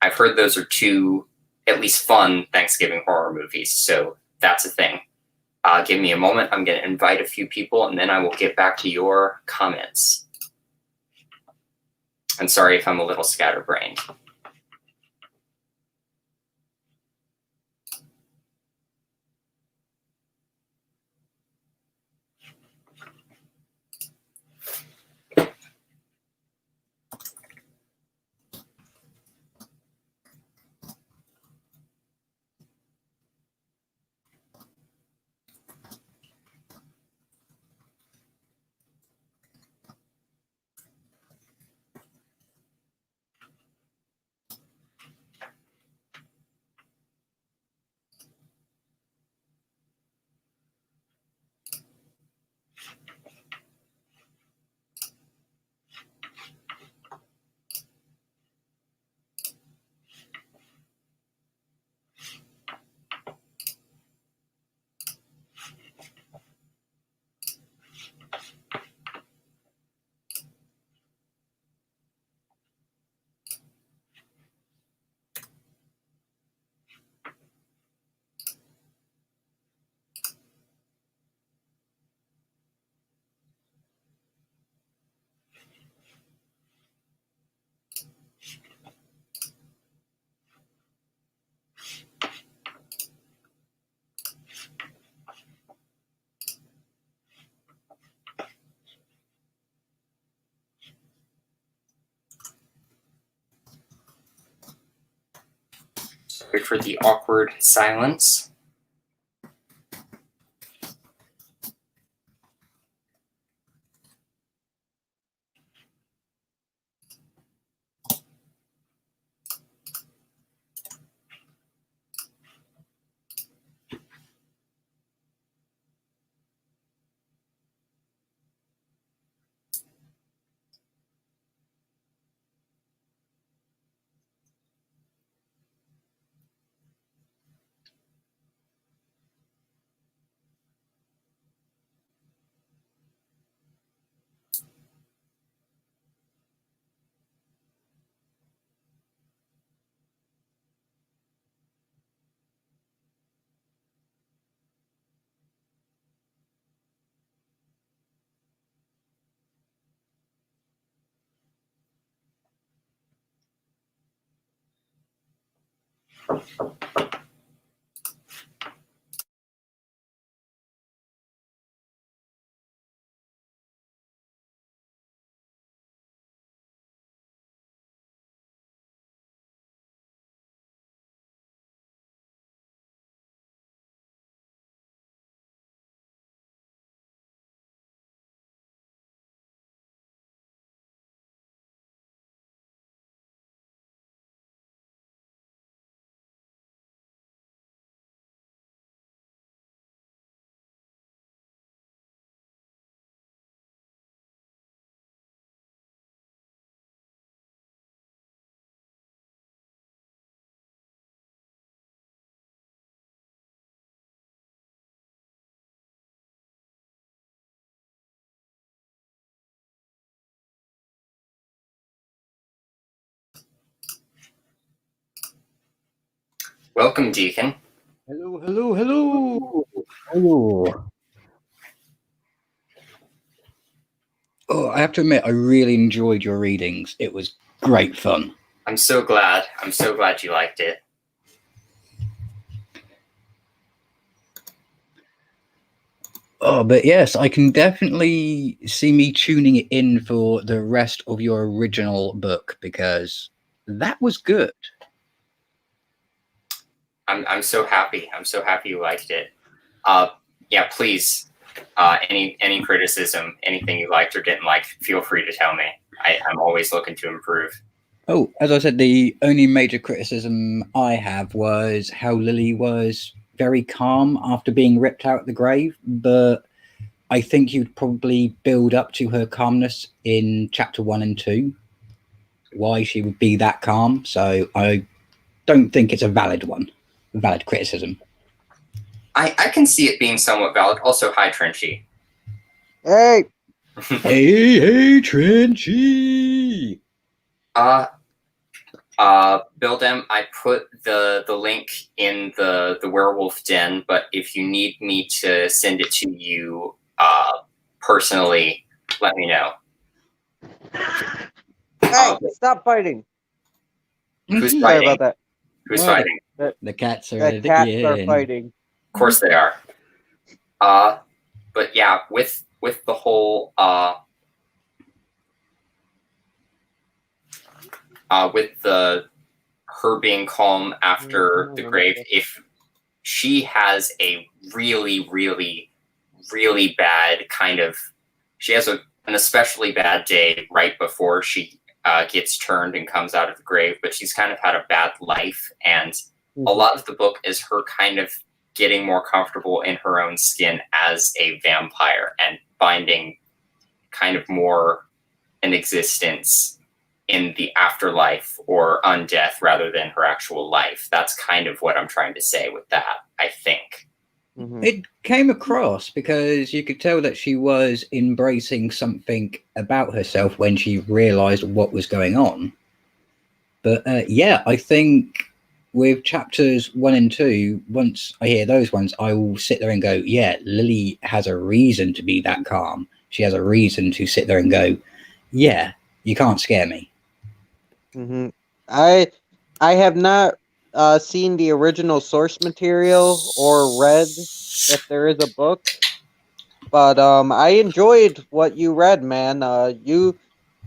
I've heard those are two at least fun Thanksgiving horror movies. So that's a thing. Give me a moment. I'm going to invite a few people, and then I will get back to your comments. I'm sorry if I'm a little scatterbrained. Sorry for the awkward silence. Welcome, Deacon. Hello, hello, hello. Hello. Oh, I have to admit, I really enjoyed your readings. It was great fun. I'm so glad. I'm so glad you liked it. Oh, but yes, I can definitely see me tuning it in for the rest of your original book because that was good. I'm so happy. I'm so happy you liked it. Yeah, please. Any criticism, anything you liked or didn't like, feel free to tell me. I'm always looking to improve. Oh, as I said, the only major criticism I have was how Lily was very calm after being ripped out of the grave, but I think you'd probably build up to her calmness in chapter 1 and 2, why she would be that calm. So I don't think it's a valid criticism. I can see it being somewhat valid. Also, hi, Trenchy. Hey! Hey, Trenchy! Bill Dem, I put the link in the werewolf den, but if you need me to send it to you personally, let me know. Hey, stop fighting. Who's Sorry fighting? about that. Who's Well, fighting? The cats are The at cats it are again. fighting. Of course they are. But yeah, with the whole with the her being calm after the grave, if she has a really, really, really bad kind of, she has an especially bad day right before she gets turned and comes out of the grave, but she's kind of had a bad life, and a lot of the book is her kind of getting more comfortable in her own skin as a vampire and finding kind of more an existence in the afterlife or undeath rather than her actual life. That's kind of what I'm trying to say with that, I think. It came across because you could tell that she was embracing something about herself when she realized what was going on. But yeah, I think with chapters 1 and 2, once I hear those ones, I will sit there and go, yeah, Lily has a reason to be that calm. She has a reason to sit there and go, yeah, you can't scare me. I have not seen the original source material or read if there is a book, but I enjoyed what you read, man. You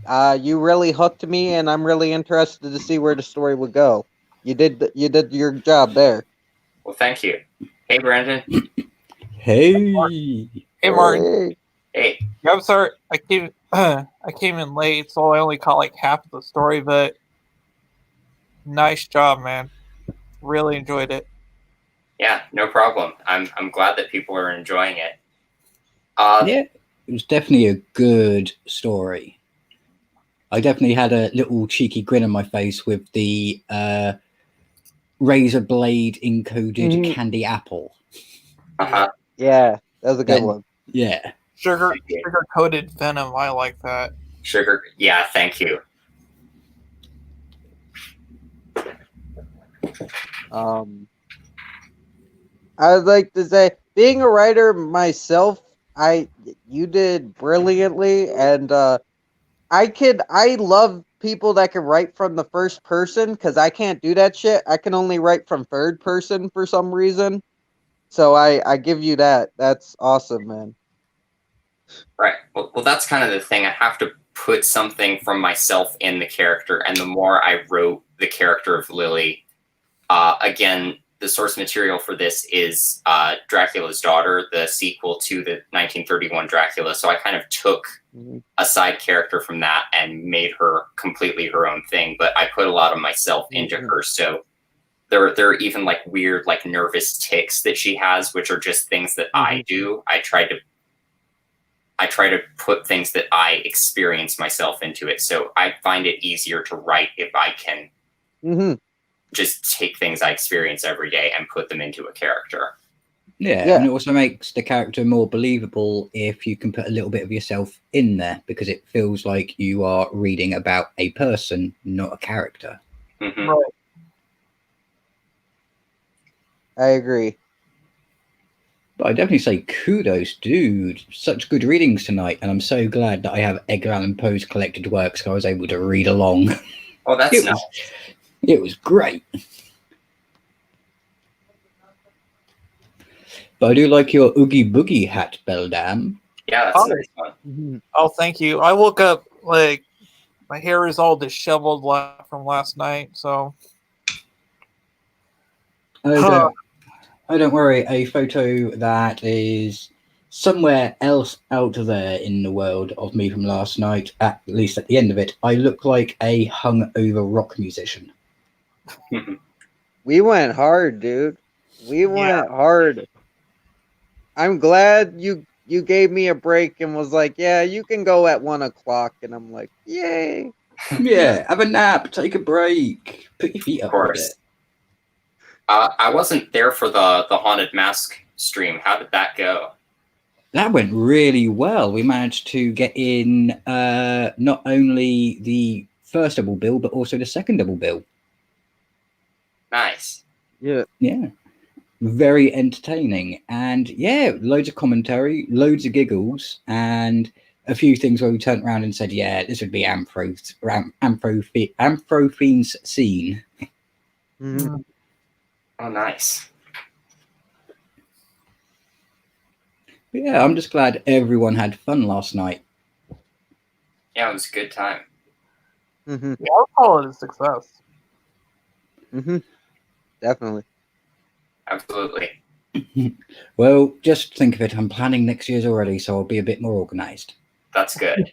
really hooked me, and I'm really interested to see where the story would go. You did your job there. Well, thank you. Hey, Brandon. Hey. Hey, Martin. Hey. Yeah, I'm sorry. I came in late, so I only caught like half of the story. But nice job, man. Really enjoyed it. Yeah, no problem. I'm glad that people are enjoying it. Yeah, it was definitely a good story. I definitely had a little cheeky grin on my face with the razor blade encoded candy apple. Yeah, that was a good one. Yeah. Sugar coated venom. I like that. Sugar. Yeah, thank you. I'd like to say, being a writer myself, you did brilliantly, and I love people that can write from the first person because I can't do that shit. I can only write from third person for some reason. So I give you that. That's awesome, man. Right. Well, that's kind of the thing. I have to put something from myself in the character, and the more I wrote the character of Lily, again, the source material for this is Dracula's Daughter, the sequel to the 1931 Dracula. So I kind of took a side character from that and made her completely her own thing. But I put a lot of myself into her. So there are even like weird, like nervous tics that she has, which are just things that I do. I try to put things that I experience myself into it. So I find it easier to write if I can just take things I experience every day and put them into a character. Yeah, and it also makes the character more believable if you can put a little bit of yourself in there, because it feels like you are reading about a person, not a character. Right. I agree. But I definitely say kudos, dude. Such good readings tonight, and I'm so glad that I have Edgar Allan Poe's collected works, so I was able to read along. Oh, that's nice. It was great. But I do like your Oogie Boogie hat, Beldam. Yeah, that's a nice one. Oh, thank you. I woke up like my hair is all disheveled from last night, so. Oh, don't worry. A photo that is somewhere else out there in the world of me from last night, at least at the end of it, I look like a hungover rock musician. We went hard, dude. We went hard. I'm glad you gave me a break and was like, yeah, you can go at 1 o'clock. And I'm like, yay. Yeah, have a nap, take a break, put your feet up a bit. I wasn't there for the Haunted Mask stream. How did that go? That went really well. We managed to get in not only the first double bill, but also the second double bill. Nice. Yeah. Yeah. Very entertaining. And yeah, loads of commentary, loads of giggles, and a few things where we turned around and said, yeah, this would be Anthropoman's scene. Mhm. Oh, nice. But yeah, I'm just glad everyone had fun last night. Yeah, it was a good time. Mhm. Yeah, I'll call it a success. Mhm. Definitely. Absolutely. Well, just think of it. I'm planning next year's already, so I'll be a bit more organized. That's good.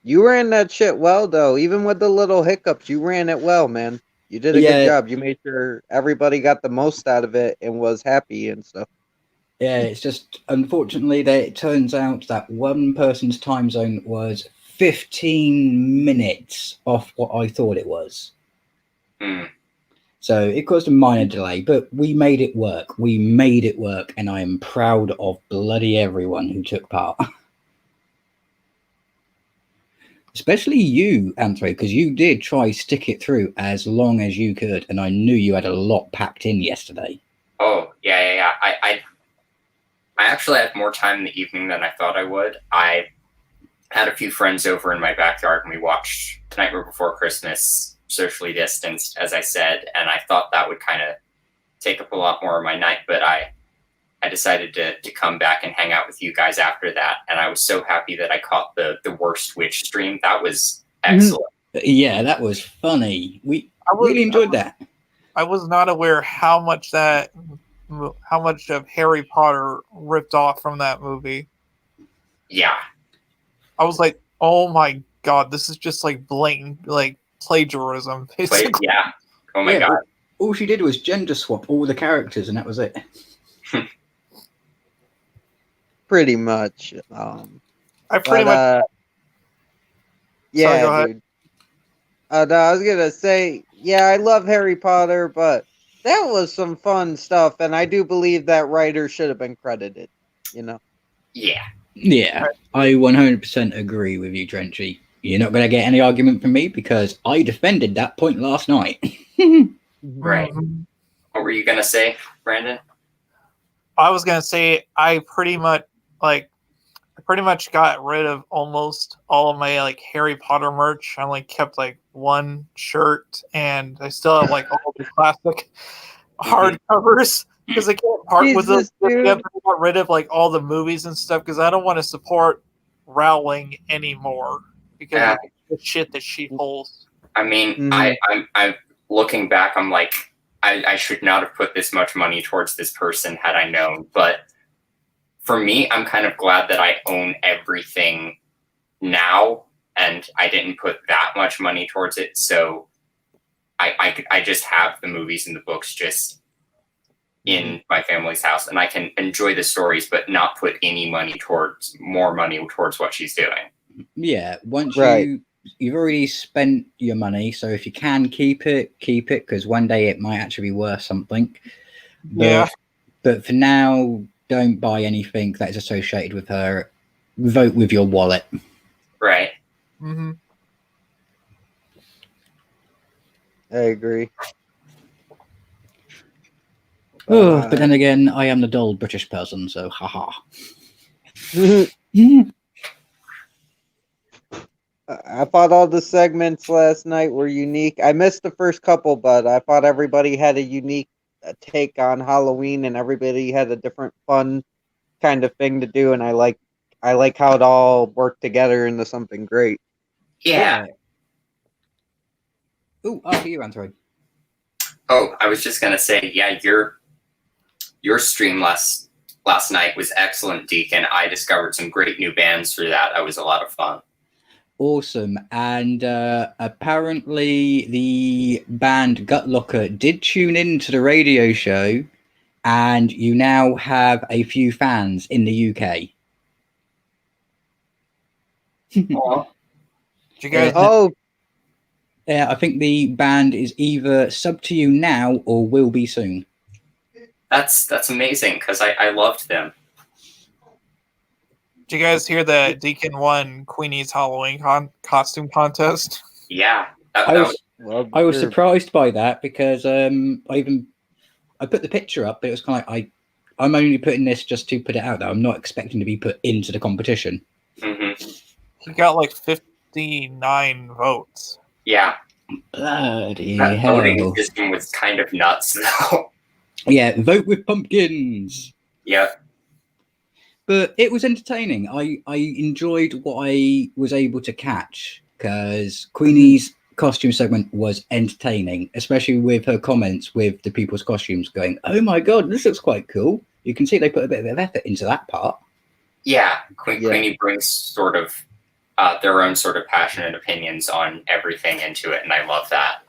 You ran that shit well, though. Even with the little hiccups, you ran it well, man. You did a Yeah. good job. You made sure everybody got the most out of it and was happy and stuff. Yeah, it's just unfortunately that it turns out that one person's time zone was 15 minutes off what I thought it was. Hmm. So it caused a minor delay, but we made it work. We made it work, and I am proud of bloody everyone who took part. Especially you, Anthro, because you did try stick it through as long as you could, and I knew you had a lot packed in yesterday. Oh, yeah. I actually had more time in the evening than I thought I would. I had a few friends over in my backyard, and we watched The Nightmare Before Christmas, socially distanced, as I said, and I thought that would kind of take up a lot more of my night, but I decided to come back and hang out with you guys after that, and I was so happy that I caught the worst witch stream. That was excellent. Yeah, that was funny. We really enjoyed that. I was not aware how much of Harry Potter ripped off from that movie. Yeah. I was like, oh my god, this is just like blatant like plagiarism, basically. Yeah. Oh my god. All she did was gender swap all the characters, and that was it. Pretty much. I pretty much. Yeah, Sorry, go ahead. dude. No, I was gonna say, yeah, I love Harry Potter, but that was some fun stuff, and I do believe that writer should have been credited. You know. Yeah. Yeah, I 100% agree with you, Drenchy. You're not going to get any argument from me because I defended that point last night. Right. What were you gonna say, Brandon? I was gonna say I pretty much got rid of almost all of my like Harry Potter merch. I only kept like one shirt, and I still have like all the classic hardcovers because I can't part with them. I got rid of like all the movies and stuff because I don't want to support Rowling anymore because of the shit that she pulls. I mean, I'm looking back. I'm like, I should not have put this much money towards this person had I known. But for me, I'm kind of glad that I own everything now, and I didn't put that much money towards it. So I just have the movies and the books just in my family's house, and I can enjoy the stories, but not put any money towards what she's doing. Yeah, once you've already spent your money, so if you can keep it, because one day it might actually be worth something. But for now, don't buy anything that is associated with her. Vote with your wallet. Right. Mm-hmm. I agree. But then again, I am the dull British person, so haha. I thought all the segments last night were unique. I missed the first couple, but I thought everybody had a unique take on Halloween, and everybody had a different fun kind of thing to do. And I like how it all worked together into something great. Yeah. Oh, after you, Anthro. Oh, I was just gonna say, yeah, your stream last night was excellent, Deacon. I discovered some great new bands through that. That was a lot of fun. Awesome. And apparently the band Gutlocker did tune in to the radio show, and you now have a few fans in the UK. Aww. Did you guys? Yeah, I think the band is either sub to you now or will be soon. That's amazing because I loved them. Did you guys hear the Deacon won Queenie's Halloween costume contest? Yeah, I Well, I was you're- surprised by that because I put the picture up, but it was kind of like I'm only putting this just to put it out there. I'm not expecting to be put into the competition. Mm-hmm. He got like 59 votes. Yeah, Bloody that voting hell! system was kind of nuts, though. Yeah, vote with pumpkins. Yep. But it was entertaining. I enjoyed what I was able to catch because Queenie's costume segment was entertaining, especially with her comments with the people's costumes going, "Oh my god, this looks quite cool." You can see they put a bit of effort into that part. Yeah, Yeah. Queenie brings sort of their own sort of passionate opinions on everything into it, and I love that.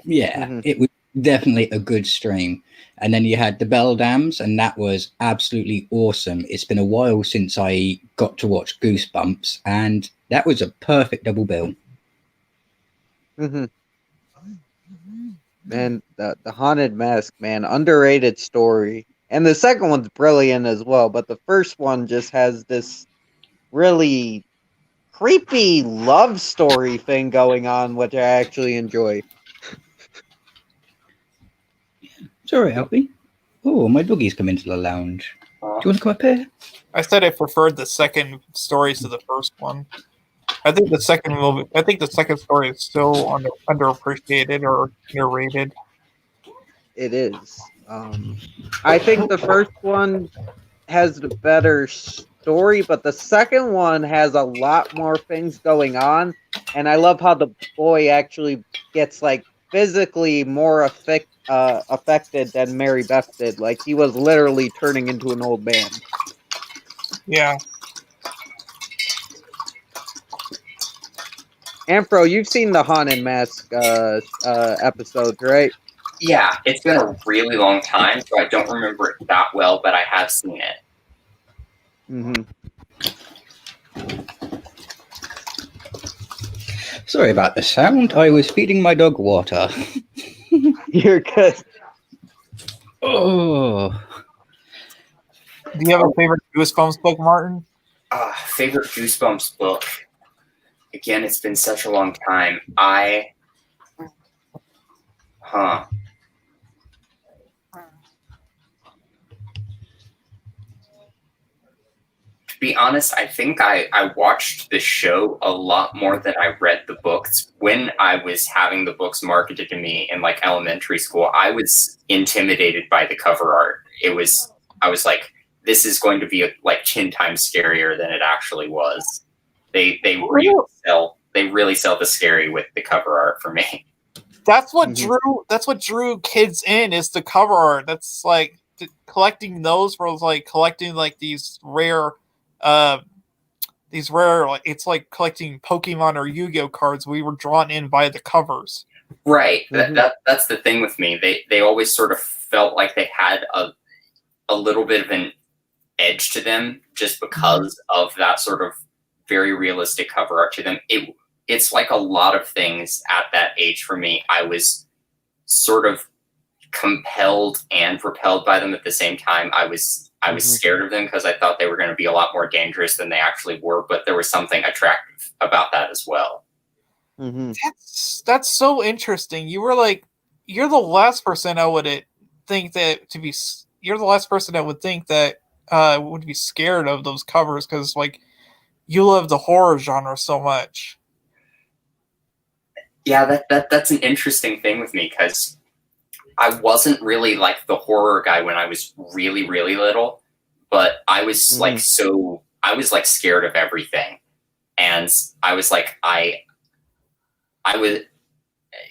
Yeah, it was definitely a good stream. And then you had the Bell Dams, and that was absolutely awesome. It's been a while since I got to watch Goosebumps, and that was a perfect double bill. Man, the Haunted Mask, man, underrated story. And the second one's brilliant as well, but the first one just has this really creepy love story thing going on, which I actually enjoy. Sorry, Alfie. Oh, my doggy's come into the lounge. Do you want to come up here? I said I preferred the second stories to the first one. I think the second story is still underappreciated or underrated. It is. I think the first one has the better story, but the second one has a lot more things going on, and I love how the boy actually gets like physically more affected than Mary Beth did. Like he was literally turning into an old man. Yeah. Ampro, you've seen the Haunted Mask episodes, right? Yeah, it's been a really long time, so I don't remember it that well, but I have seen it. Sorry about the sound. I was feeding my dog water. You're good. Oh. Do you have a favorite Goosebumps book, Martin? Favorite Goosebumps book. Again, it's been such a long time. To be honest, I think I watched the show a lot more than I read the books. When I was having the books marketed to me in like elementary school, I was intimidated by the cover art. I was like, this is going to be like 10 times scarier than it actually was. They really sell the scary with the cover art for me. That's what drew kids in, is the cover art. That's like collecting those was like collecting like these rare like, it's like collecting Pokemon or Yu-Gi-Oh cards. We were drawn in by the covers. Right. That's the thing with me. They always sort of felt like they had a little bit of an edge to them just because of that sort of very realistic cover art to them. It's like a lot of things at that age for me. I was sort of compelled and repelled by them at the same time. I was scared of them because I thought they were going to be a lot more dangerous than they actually were, but there was something attractive about that as well. That's so interesting. You're the last person I would think that you're the last person I would think that would be scared of those covers, because like you love the horror genre so much. Yeah, that's an interesting thing with me, because I wasn't really like the horror guy when I was really, really little, but I was like scared of everything. And I was like,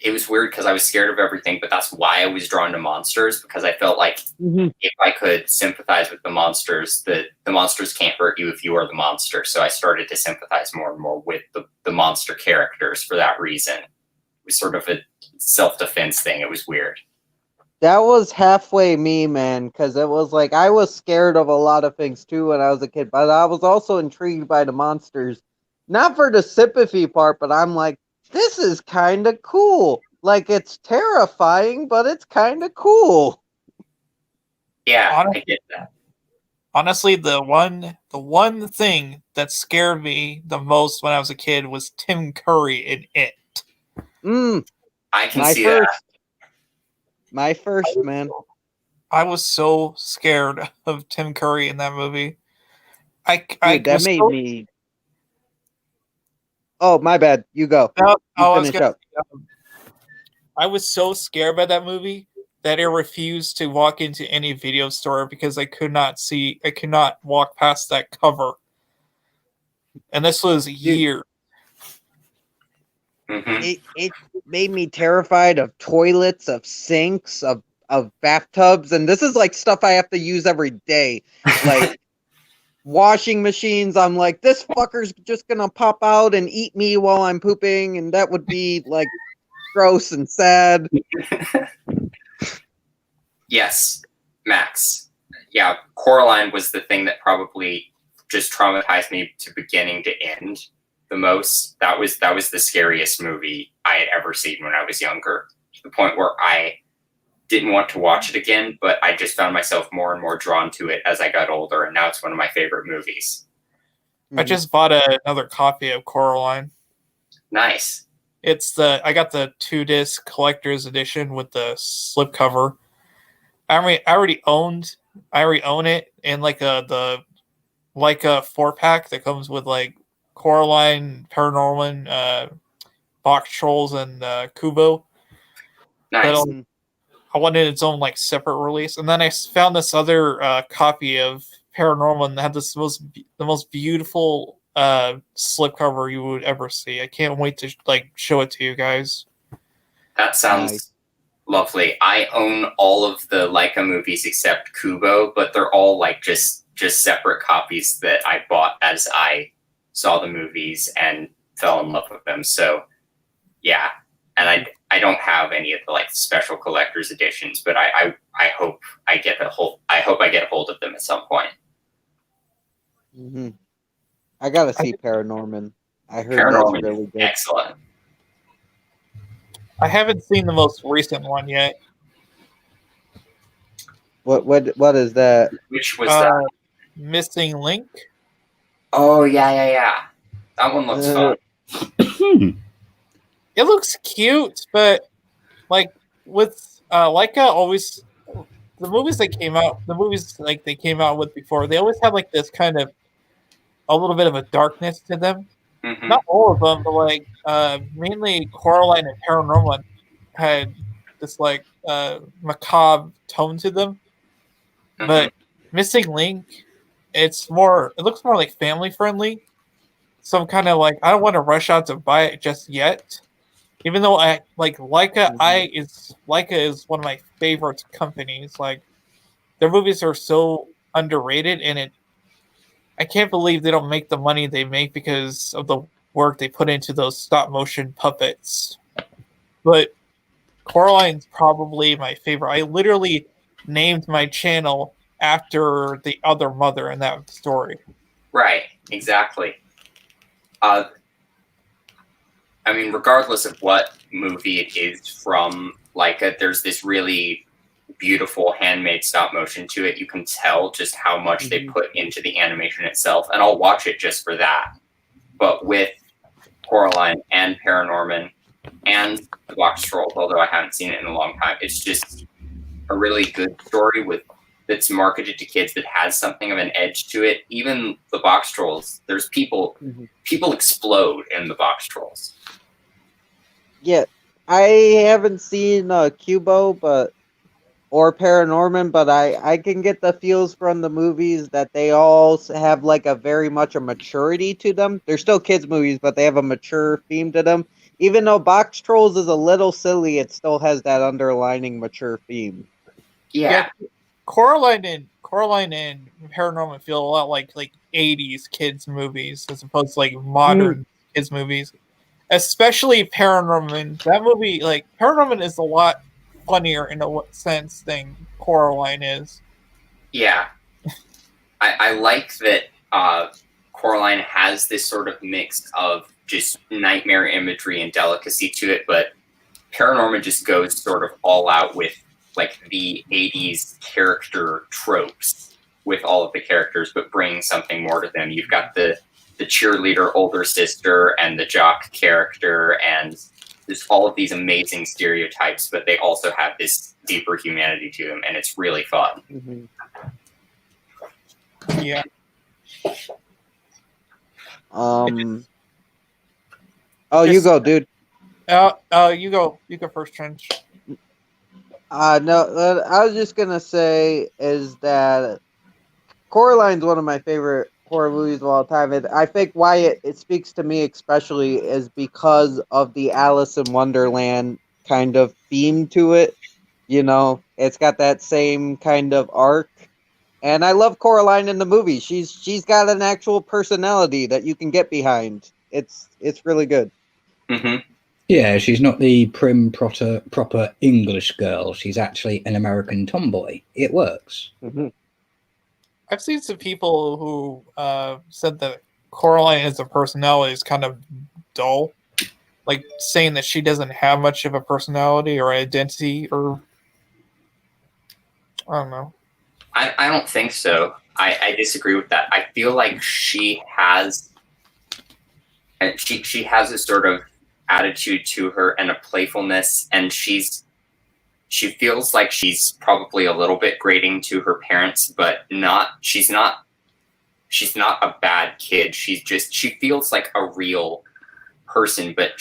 it was weird because I was scared of everything, but that's why I was drawn to monsters, because I felt like if I could sympathize with the monsters, the monsters can't hurt you if you are the monster. So I started to sympathize more and more with the monster characters for that reason. It was sort of a self-defense thing. It was weird. That was halfway me, man, because it was like I was scared of a lot of things too when I was a kid, but I was also intrigued by the monsters. Not for the sympathy part, but I'm like, this is kind of cool. Like, it's terrifying, but it's kind of cool. Yeah, I get that. Honestly, the one thing that scared me the most when I was a kid was Tim Curry in It. I can My see first. that. My first, man. I was so scared of Tim Curry in that movie. I Dude, that was made so, me. Oh, my bad. You go. no, You I was finish gonna up. say, I was so scared by that movie that I refused to walk into any video store because I could not walk past that cover. And this was Dude, years. it made me terrified of toilets, of sinks, of bathtubs, and this is like stuff I have to use every day. Like washing machines, I'm like, this fucker's just gonna pop out and eat me while I'm pooping, and that would be like gross and sad. Yes, Max. Yeah, Coraline was the thing that probably just traumatized me to beginning to end the most. That was the scariest movie I had ever seen when I was younger, to the point where I didn't want to watch it again, but I just found myself more and more drawn to it as I got older, and now it's one of my favorite movies. I just bought another copy of Coraline. Nice. I got the 2-disc collector's edition with the slipcover. I already own it in like the 4-pack that comes with like Coraline, Paranorman, Box Trolls, and Kubo. Nice. But I wanted its own like separate release, and then I found this other copy of Paranorman that had the most beautiful slipcover you would ever see. I can't wait to like show it to you guys. That sounds lovely. I own all of the Leica movies except Kubo, but they're all like just separate copies that I bought as I saw the movies and fell in love with them. So yeah, and I don't have any of the like special collector's editions, but I hope I get a hold of them at some point. Mm-hmm. I gotta see Paranorman. I heard Paranorman that's really is good. excellent. I haven't seen the most recent one yet. What is that? Which was that? Missing Link. Oh yeah. That one looks fun. It looks cute, but like with Leica, always the movies like they came out with before, they always have like this kind of a little bit of a darkness to them. Mm-hmm. Not all of them, but like mainly Coraline and Paranorman had this like macabre tone to them. Mm-hmm. But Missing Link, it looks more like family friendly. So I'm kind of like, I don't want to rush out to buy it just yet. Even though I like Leica, Leica is one of my favorite companies. Like their movies are so underrated, and I can't believe they don't make the money they make because of the work they put into those stop motion puppets. But Coraline's probably my favorite. I literally named my channel after the other mother in that story. Right, exactly. I mean, regardless of what movie it is from Leica, there's this really beautiful handmade stop motion to it. You can tell just how much they put into the animation itself, and I'll watch it just for that. But with Coraline and Paranorman and the Box Trolls, although I haven't seen it in a long time, it's just a really good story that's marketed to kids that has something of an edge to it. Even the Box Trolls, there's people explode in the Box Trolls. Yeah, I haven't seen Kubo, or Paranorman, but I can get the feels from the movies that they all have like a very much a maturity to them. They're still kids movies, but they have a mature theme to them. Even though Box Trolls is a little silly, it still has that underlining mature theme. Yeah. Coraline and Paranorman feel a lot like 80s kids movies as opposed to like modern kids movies. Especially Paranorman. That movie, like Paranorman, is a lot funnier in a sense than Coraline is. Yeah. I like that Coraline has this sort of mix of just nightmare imagery and delicacy to it, but Paranorman just goes sort of all out with like the 80s character tropes with all of the characters, but bringing something more to them. You've got the cheerleader older sister and the jock character, and just all of these amazing stereotypes, but they also have this deeper humanity to them, and it's really fun. Mm-hmm. Yeah. Oh, you go, dude. You go. You go first, Trench. No, I was just gonna say is that Coraline's one of my favorite horror movies of all time, and I think why it speaks to me especially is because of the Alice in Wonderland kind of theme to it. You know, it's got that same kind of arc, and I love Coraline in the movie. She's got an actual personality that you can get behind. It's really good. Mm-hmm. Yeah, she's not the prim, proper English girl. She's actually an American tomboy. It works. Mm-hmm. I've seen some people who said that Coraline as a personality is kind of dull, like saying that she doesn't have much of a personality or identity, or I don't know. I don't think so. I disagree with that. I feel like she has a sort of attitude to her and a playfulness, and she feels like she's probably a little bit grating to her parents, but she's not a bad kid. She feels like a real person, but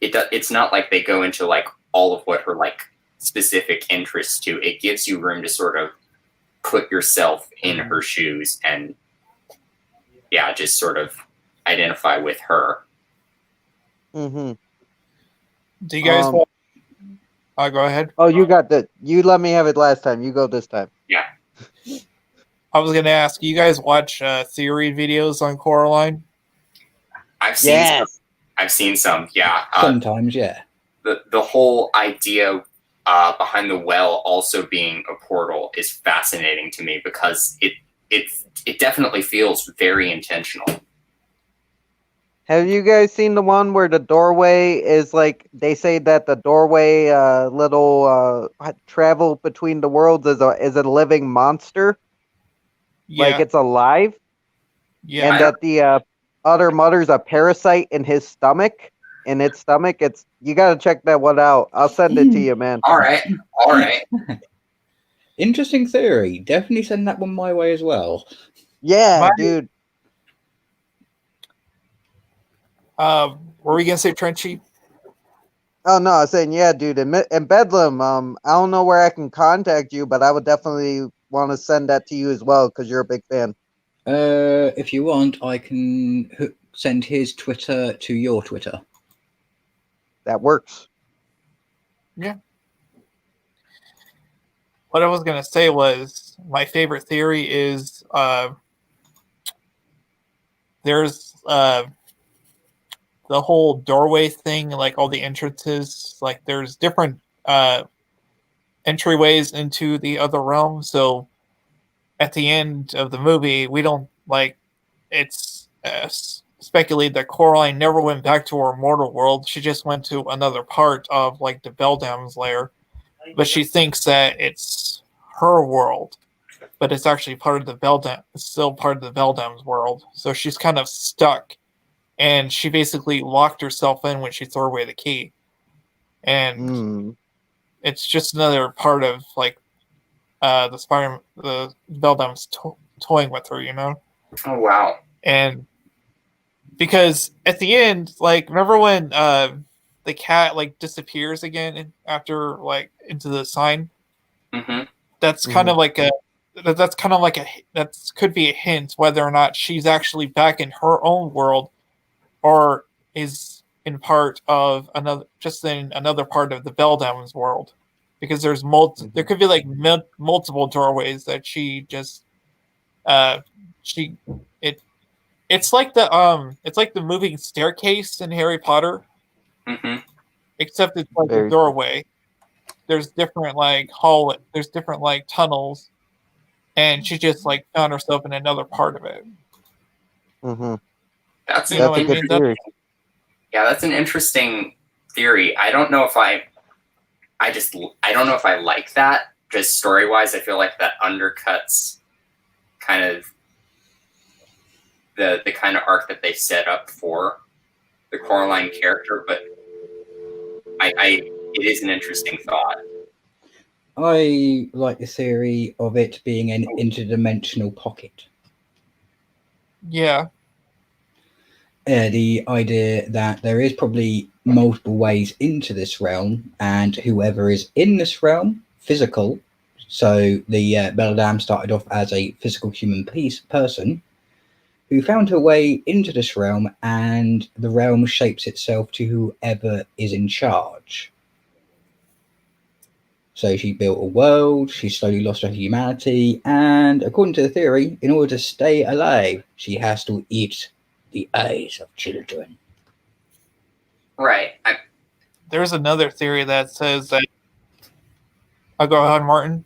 it's not like they go into like all of what her like specific interests to. It gives you room to sort of put yourself in her shoes and just sort of identify with her. Mm-hmm. Do you guys want? Go ahead. Oh, you got that. You let me have it last time. You go this time. Yeah. I was going to ask, you guys watch theory videos on Coraline? I've seen some. Yeah. Sometimes, yeah. The whole idea behind the well also being a portal is fascinating to me because it definitely feels very intentional. Have you guys seen the one where the doorway is like they say that the doorway little travel between the worlds is a living monster? Yeah. Like it's alive? Yeah. And that the other mother's a parasite in his stomach. In its stomach, you gotta check that one out. I'll send it to you, man. All right. Interesting theory. Definitely send that one my way as well. Yeah, dude. Were we gonna say Trenchy? Oh no, I was saying yeah, dude. In Bedlam, I don't know where I can contact you, but I would definitely want to send that to you as well because you're a big fan. If you want, I can send his Twitter to your Twitter. That works. Yeah. What I was gonna say was my favorite theory is there's the whole doorway thing, like all the entrances, like there's different entryways into the other realm. So at the end of the movie, we don't like it's speculated that Coraline never went back to her mortal world. She just went to another part of like the Beldam's lair, but she thinks that it's her world, but it's actually part of the Beldam. It's still part of the Beldam's world. So she's kind of stuck, and she basically locked herself in when she threw away the key, and it's just another part of like the Beldam's toying with her, you know. Oh wow! And because at the end, like, remember when the cat like disappears again after like into the sign? Mm-hmm. That's kind of like that could be a hint whether or not she's actually back in her own world, or is in part of another part of the Beldam's world, because there's there could be like multiple doorways that she just it's like the moving staircase in Harry Potter, except it's like a doorway. There's different like there's different like tunnels, and she just like found herself in another part of it. Mm-hmm. That's a good theory. Yeah, that's an interesting theory. I don't know if I don't know if I like that. Just story wise, I feel like that undercuts kind of the kind of arc that they set up for the Coraline character. But it is an interesting thought. I like the theory of it being an interdimensional pocket. Yeah. The idea that there is probably multiple ways into this realm, and whoever is in this realm, physical. So the Beldam started off as a physical human person who found her way into this realm, and the realm shapes itself to whoever is in charge. So she built a world, she slowly lost her humanity, and according to the theory, in order to stay alive, she has to eat the eyes of children. Right. There's another theory that says that. I'll go ahead, Martin.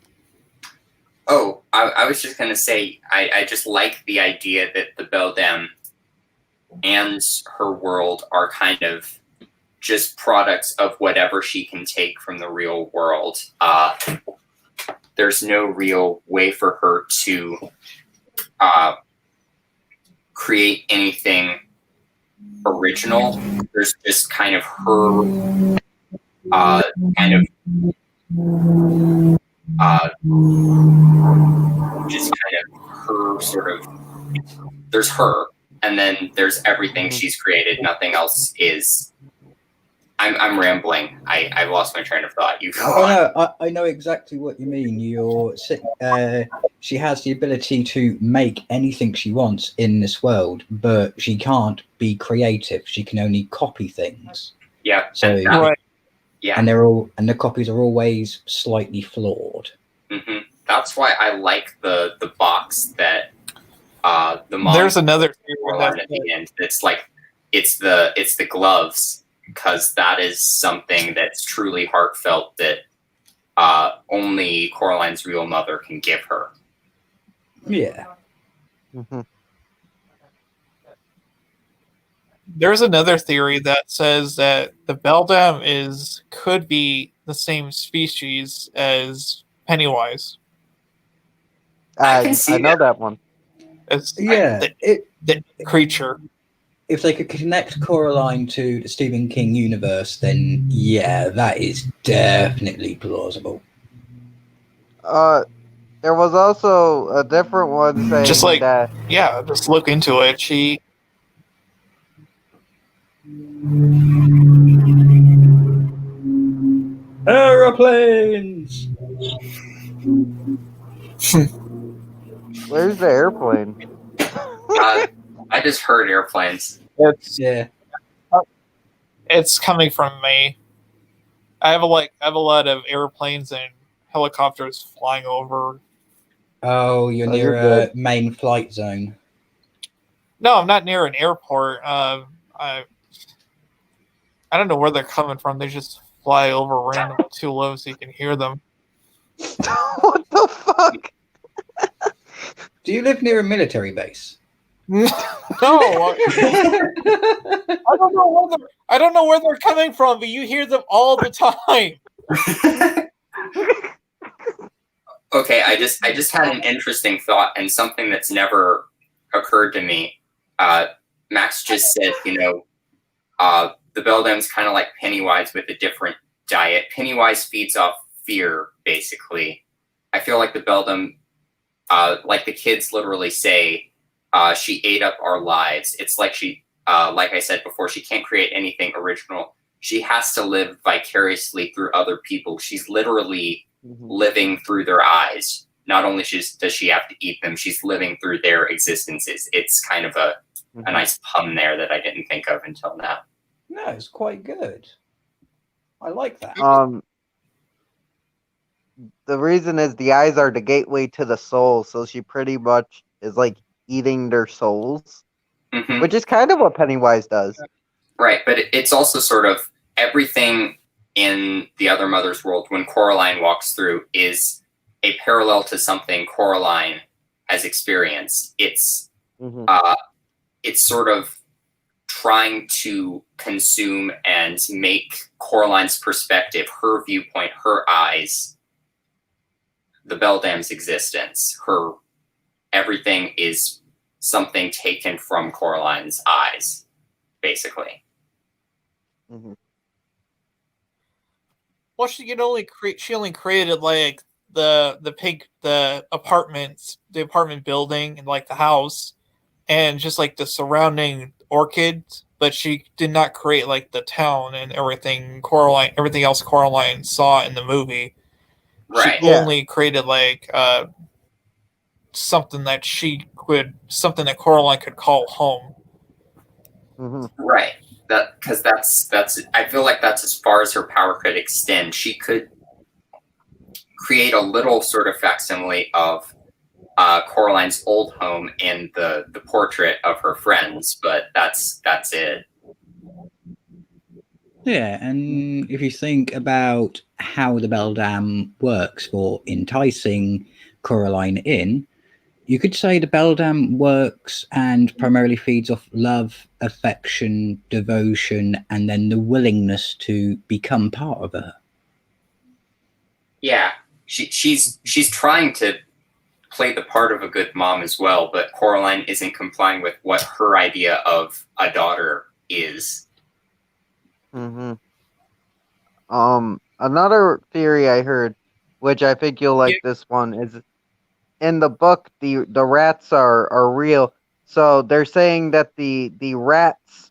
Oh, I was just going to say, I just like the idea that the Beldam and her world are kind of just products of whatever she can take from the real world. There's no real way for her to create anything original. There's just kind of her just kind of her sort of, there's her, and then there's everything she's created. Nothing else is. I'm rambling. I've lost my train of thought. You go on. No, I know exactly what you mean. She has the ability to make anything she wants in this world, but she can't be creative. She can only copy things. Yeah. So Right. Yeah. and the copies are always slightly flawed. Mm-hmm. That's why I like the box that the mom. There's another theory at the end. It's like it's the gloves, because that is something that's truly heartfelt that only Coraline's real mother can give her. Yeah. Mm-hmm. There's another theory that says that the Beldam could be the same species as Pennywise. I can see I know that one. It's Yeah. the creature. If they could connect Coraline to the Stephen King universe, then yeah, that is definitely plausible. There was also a different one saying Just like that. Yeah, just look into it. She Aeroplanes. Where's the airplane? I just heard airplanes. it's coming from me. I have a lot of airplanes and helicopters flying over. Oh, you're near you're a good. main flight zone. No, I'm not near an airport. I don't know where they're coming from. They just fly over random too low so you can hear them. What the fuck? Do you live near a military base? No, I don't know where they're coming from, but you hear them all the time. Okay, I just had an interesting thought and something that's never occurred to me. Max just said, the Beldam's kind of like Pennywise with a different diet. Pennywise feeds off fear, basically. I feel like the Beldam, like the kids literally say, she ate up our lives. It's like like I said before, she can't create anything original. She has to live vicariously through other people. She's literally living through their eyes. Not only does she have to eat them, she's living through their existences. It's kind of a nice pun there that I didn't think of until now. No, it's quite good. I like that. The reason is the eyes are the gateway to the soul, so she pretty much is like eating their souls, which is kind of what Pennywise does. Right, but it's also sort of everything in the other mother's world when Coraline walks through is a parallel to something Coraline has experienced. It's sort of trying to consume and make Coraline's perspective, her viewpoint, her eyes, the Beldam's existence. Everything is something taken from Coraline's eyes, basically. Well, she only created like the apartment building, and like the house, and just like the surrounding orchids. But she did not create like the town and everything else Coraline saw in the movie. She Right. Yeah. only created like something that Coraline could call home. Hmm. Right. Because that's I feel like that's as far as her power could extend. She could create a little sort of facsimile of Coraline's old home and the portrait of her friends, but that's it. Yeah, and if you think about how the Beldam works for enticing Coraline in, you could say the Beldam works and primarily feeds off love, affection, devotion, and then the willingness to become part of her. Yeah, she's trying to play the part of a good mom as well, but Coraline isn't complying with what her idea of a daughter is. Hmm. Another theory I heard, which I think you'll like this one, is in the book the rats are real. So they're saying that the rats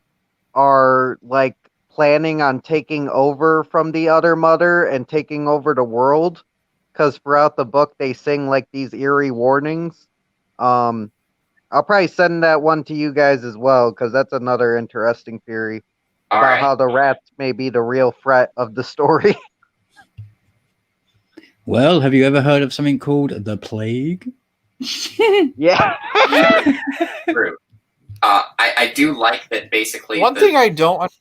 are like planning on taking over from the other mother and taking over the world, because throughout the book they sing like these eerie warnings. Um, I'll probably send that one to you guys as well, because that's another interesting theory All about right. how the rats may be the real threat of the story. Well, have you ever heard of something called the plague? Yeah. True. I do like that basically. One thing I don't.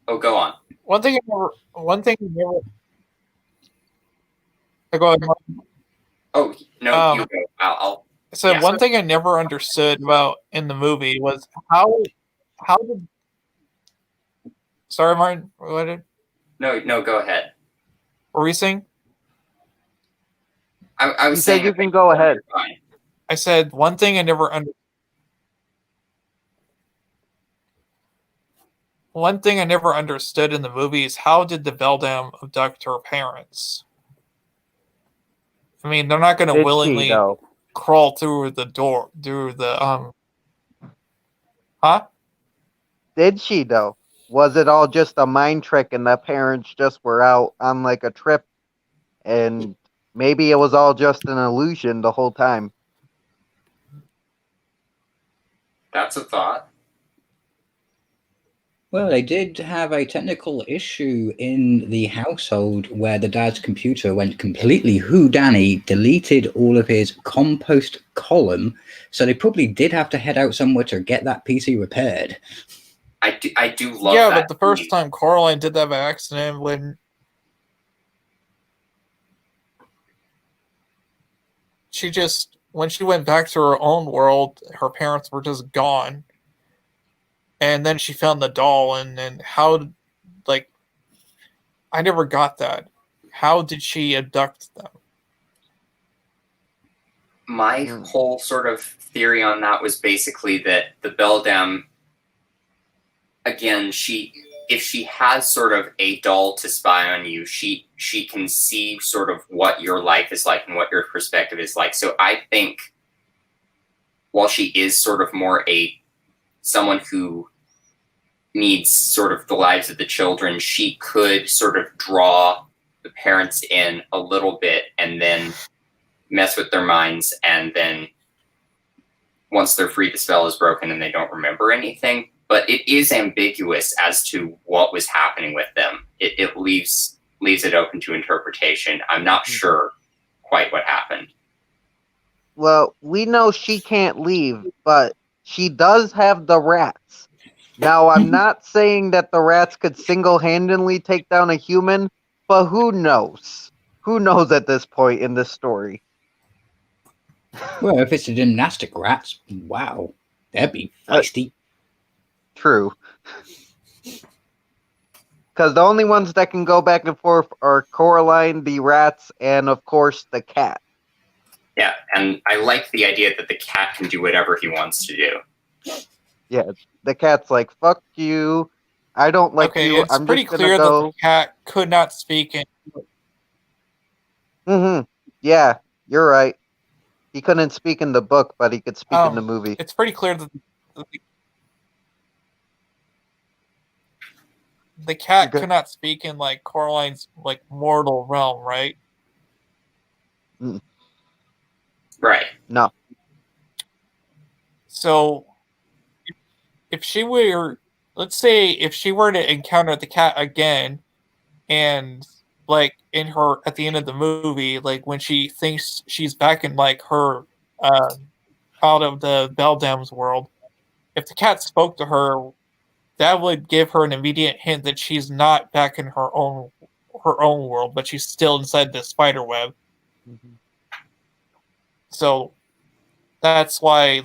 Oh, go on. One thing I never. I go ahead. Oh no, you go. I'll So yeah. one thing I never understood about in the movie was how did. Sorry, Martin. What did? No, go ahead. What were you saying? I was You saying said you can go ahead. Fine. I said one thing I never understood. One thing I never understood in the movie is how did the Beldam abduct her parents? I mean, they're not going to Did she willingly though? crawl through the door, through the Huh? Did she though? Was it all just a mind trick and the parents just were out on like a trip and maybe it was all just an illusion the whole time? That's a thought. Well, they did have a technical issue in the household where the dad's computer went completely hootenanny, deleted all of his compost column, so they probably did have to head out somewhere to get that PC repaired. I do love Yeah, that. but the first time Coraline did that by accident when she went back to her own world, her parents were just gone. And then she found the doll, and then like, I never got that. How did she abduct them? My whole sort of theory on that was basically that the Beldam, again, if she has sort of a doll to spy on you, she can see sort of what your life is like and what your perspective is like. So I think while she is sort of more someone who needs sort of the lives of the children, she could sort of draw the parents in a little bit and then mess with their minds, and then once they're free, the spell is broken and they don't remember anything. But it is ambiguous as to what was happening with them. It leaves it open to interpretation. I'm not sure quite what happened. Well, we know she can't leave, but she does have the rats. Now, I'm not saying that the rats could single-handedly take down a human, but who knows? Who knows at this point in this story? Well, if it's the gymnastic rats, wow, that'd be feisty. True. Because the only ones that can go back and forth are Coraline, the rats, and of course the cat. Yeah, and I like the idea that the cat can do whatever he wants to do. Yeah, the cat's like, fuck you. I don't like Okay, you. it's I'm pretty just gonna clear that go. the cat could not speak. Yeah, you're right. He couldn't speak in the book, but he could speak in the movie. It's pretty clear that the cat Okay. could not speak in like Coraline's like mortal realm, right? Right. No. So if she were, let's say, if she were to encounter the cat again, and like in her at the end of the movie, like when she thinks she's back in like her uh, out of the Beldam's world, if the cat spoke to her, that would give her an immediate hint that she's not back in her own world, but she's still inside the spider web. So that's why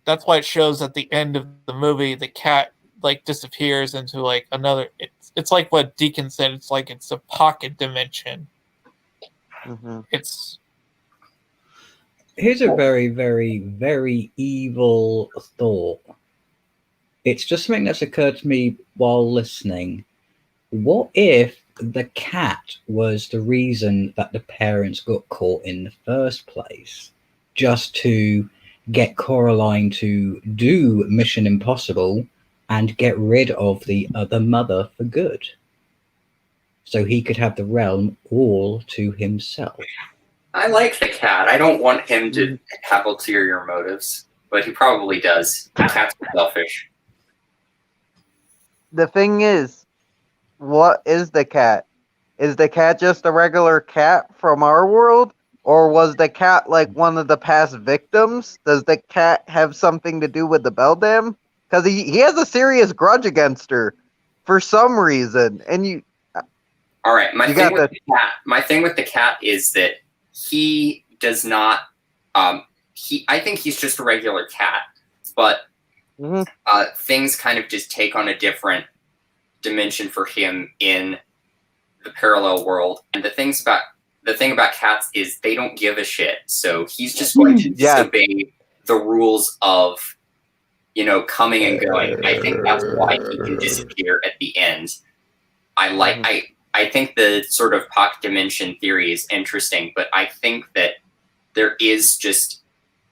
that's why it shows at the end of the movie the cat like disappears into like another, it's like what Deacon said, it's like it's a pocket dimension. It's Here's a very, very, very evil thought. It's just something that's occurred to me while listening. What if the cat was the reason that the parents got caught in the first place? Just to get Coraline to do Mission Impossible and get rid of the other mother for good. So he could have the realm all to himself. I like the cat. I don't want him to have ulterior motives, but he probably does. Cats are selfish. The thing is, what is the cat? Is the cat just a regular cat from our world? Or was the cat like one of the past victims? Does the cat have something to do with the Beldam? Because he has a serious grudge against her for some reason. And you All right, my You thing got with the cat. My thing with the cat is that he does not. I think he's just a regular cat, but things kind of just take on a different dimension for him in the parallel world. And the thing about cats is they don't give a shit. So he's just going to disobey the rules of, coming and going. I think that's why he can disappear at the end. I think the sort of pocket dimension theory is interesting, but I think that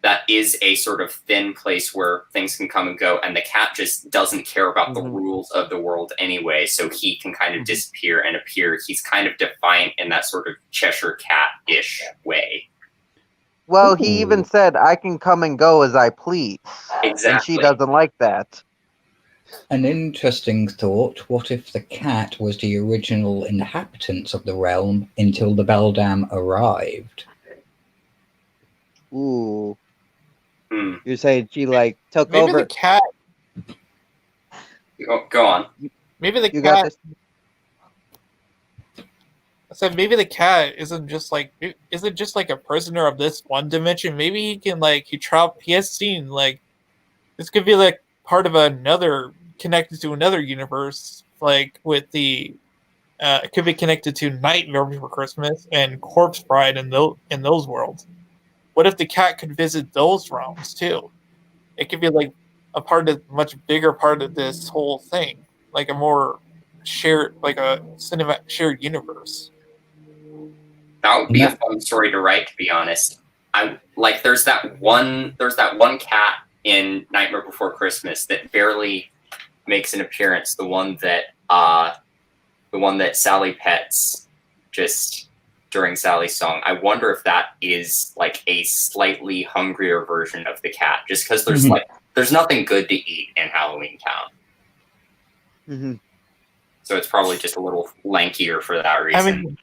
that is a sort of thin place where things can come and go, and the cat just doesn't care about the rules of the world anyway, so he can kind of disappear and appear. He's kind of defiant in that sort of Cheshire Cat-ish way. Well, he even said, I can come and go as I please. Exactly. And she doesn't like that. An interesting thought. What if the cat was the original inhabitants of the realm until the Beldam arrived? Ooh. You're saying she like took maybe over? the cat. Go on. Maybe the You cat. got this. I said maybe the cat isn't just like a prisoner of this one dimension. Maybe he can like he has seen like this could be like part of another connected to another universe, like with the it could be connected to Nightmare Before Christmas and Corpse Bride in those worlds. What if the cat could visit those realms too? It could be like much bigger part of this whole thing, like a more shared, like a cinema shared universe. That would be a fun story to write, to be honest. There's that one cat in Nightmare Before Christmas that barely makes an appearance. The one that Sally pets just during Sally's song. I wonder if that is like a slightly hungrier version of the cat, just because there's nothing good to eat in Halloween Town. So it's probably just a little lankier for that reason.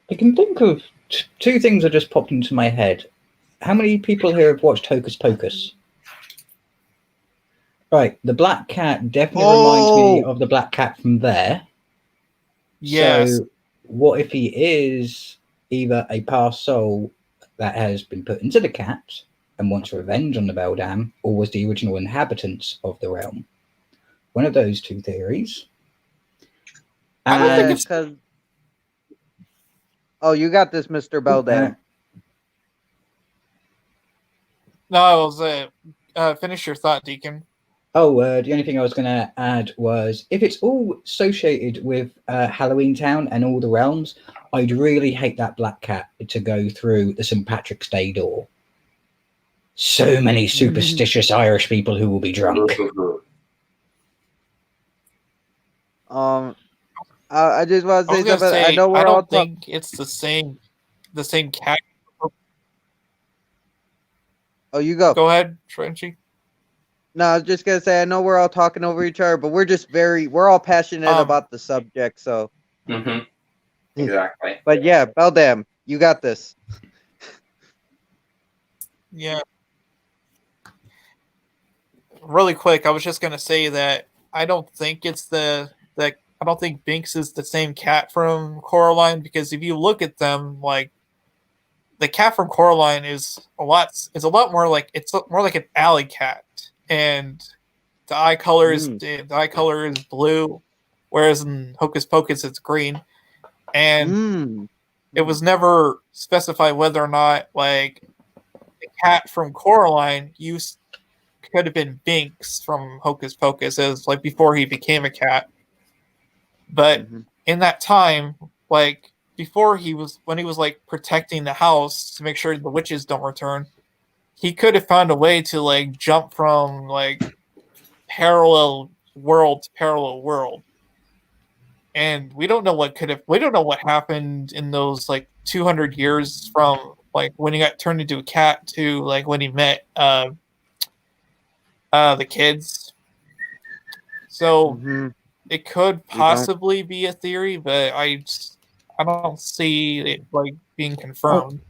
I can think of two things that just popped into my head. How many people here have watched Hocus Pocus? Right, the black cat definitely reminds me of the black cat from there. Yes. So what if he is either a past soul that has been put into the cat and wants revenge on the Beldam, or was the original inhabitants of the realm? One of those two theories. I don't think it's... Oh, you got this, Mr. Beldam. No, I was finish your thought, Deacon. The only thing I was going to add was if it's all associated with Halloween Town and all the realms, I'd really hate that black cat to go through the St. Patrick's Day door. So many superstitious Irish people who will be drunk. I just want to I was say gonna something. say I know we're I all don't think it's the same cat. Oh, you go. Go ahead, Frenchie. No, I was just gonna say I know we're all talking over each other, but we're all passionate about the subject. So. Exactly. But yeah, Beldam, you got this. Yeah. Really quick, I was just gonna say that I don't think I don't think Binks is the same cat from Coraline, because if you look at them, like the cat from Coraline is a lot more like an alley cat, and the eye color is blue, whereas in Hocus Pocus it's green, and it was never specified whether or not like the cat from Coraline could have been Binks from Hocus Pocus as like before he became a cat. But in that time, like when he was like protecting the house to make sure the witches don't return, he could have found a way to like jump from like parallel world to parallel world. And we don't know what happened in those like 200 years from like when he got turned into a cat to like when he met the kids. So it could possibly be a theory, but I don't see it like being confirmed.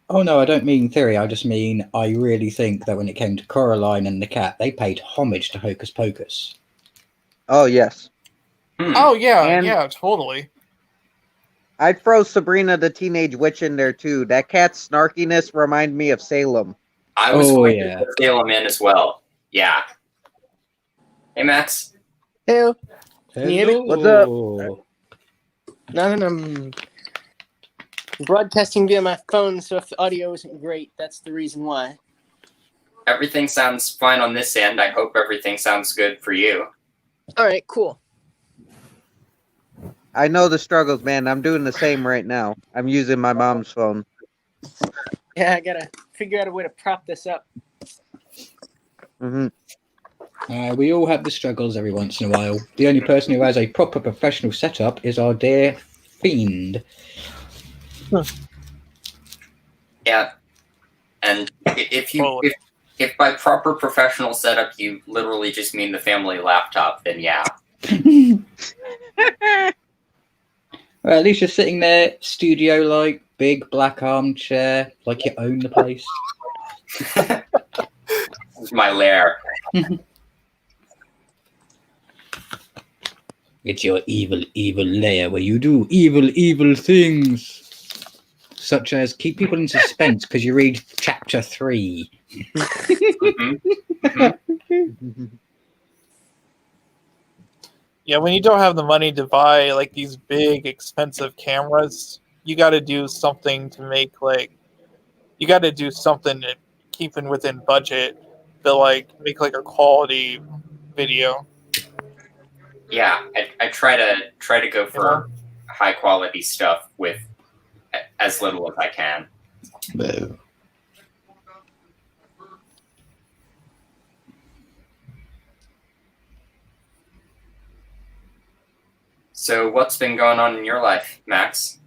Oh no, I don't mean theory. I just mean I really think that when it came to Coraline and the cat, they paid homage to Hocus Pocus. Oh yes. Oh yeah, yeah, totally. I'd throw Sabrina the Teenage Witch in there too. That cat's snarkiness remind me of Salem. I was going to put Salem in as well. Yeah. Hey, Max. Hello. Can you hear me? What's up? Nothing. I'm broadcasting via my phone, so if the audio isn't great, that's the reason why. Everything sounds fine on this end. I hope everything sounds good for you. All right, cool. I know the struggles, man. I'm doing the same right now. I'm using my mom's phone. Yeah, I gotta figure out a way to prop this up. We all have the struggles every once in a while. The only person who has a proper professional setup is our dear Fiend. Yeah. And if by proper professional setup you literally just mean the family laptop, then yeah. Well, at least you're sitting there, studio-like, big black armchair, like you own the place. This is my lair. It's your evil, evil lair where you do evil, evil things. Such as keep people in suspense because you read chapter 3. Yeah, when you don't have the money to buy like these big expensive cameras, you got to do something to make keeping within budget, but like make like a quality video. Yeah, I try to go for high quality stuff with as little as I can. No. So what's been going on in your life, Max?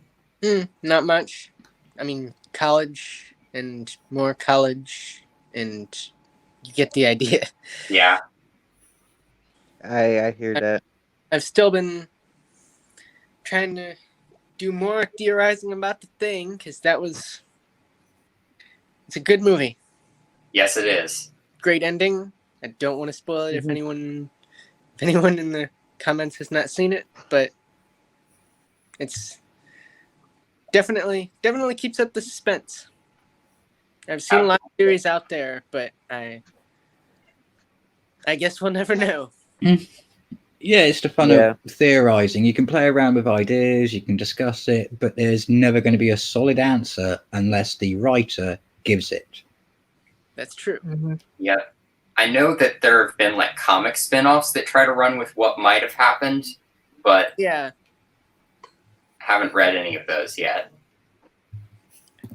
Not much. I mean, college and more college, and you get the idea. Yeah. I hear that. I've still been trying to do more theorizing about the Thing, because it's a good movie. Yes, it is. Great ending. I don't want to spoil it if anyone in the comments has not seen it, but it's definitely keeps up the suspense. I've seen a lot of theories out there, but I guess we'll never know. Yeah, it's the fun of theorizing. You can play around with ideas, you can discuss it, but there's never going to be a solid answer unless the writer gives it. That's true. Yeah. I know that there have been like comic spin-offs that try to run with what might have happened, but Yeah. haven't read any of those yet.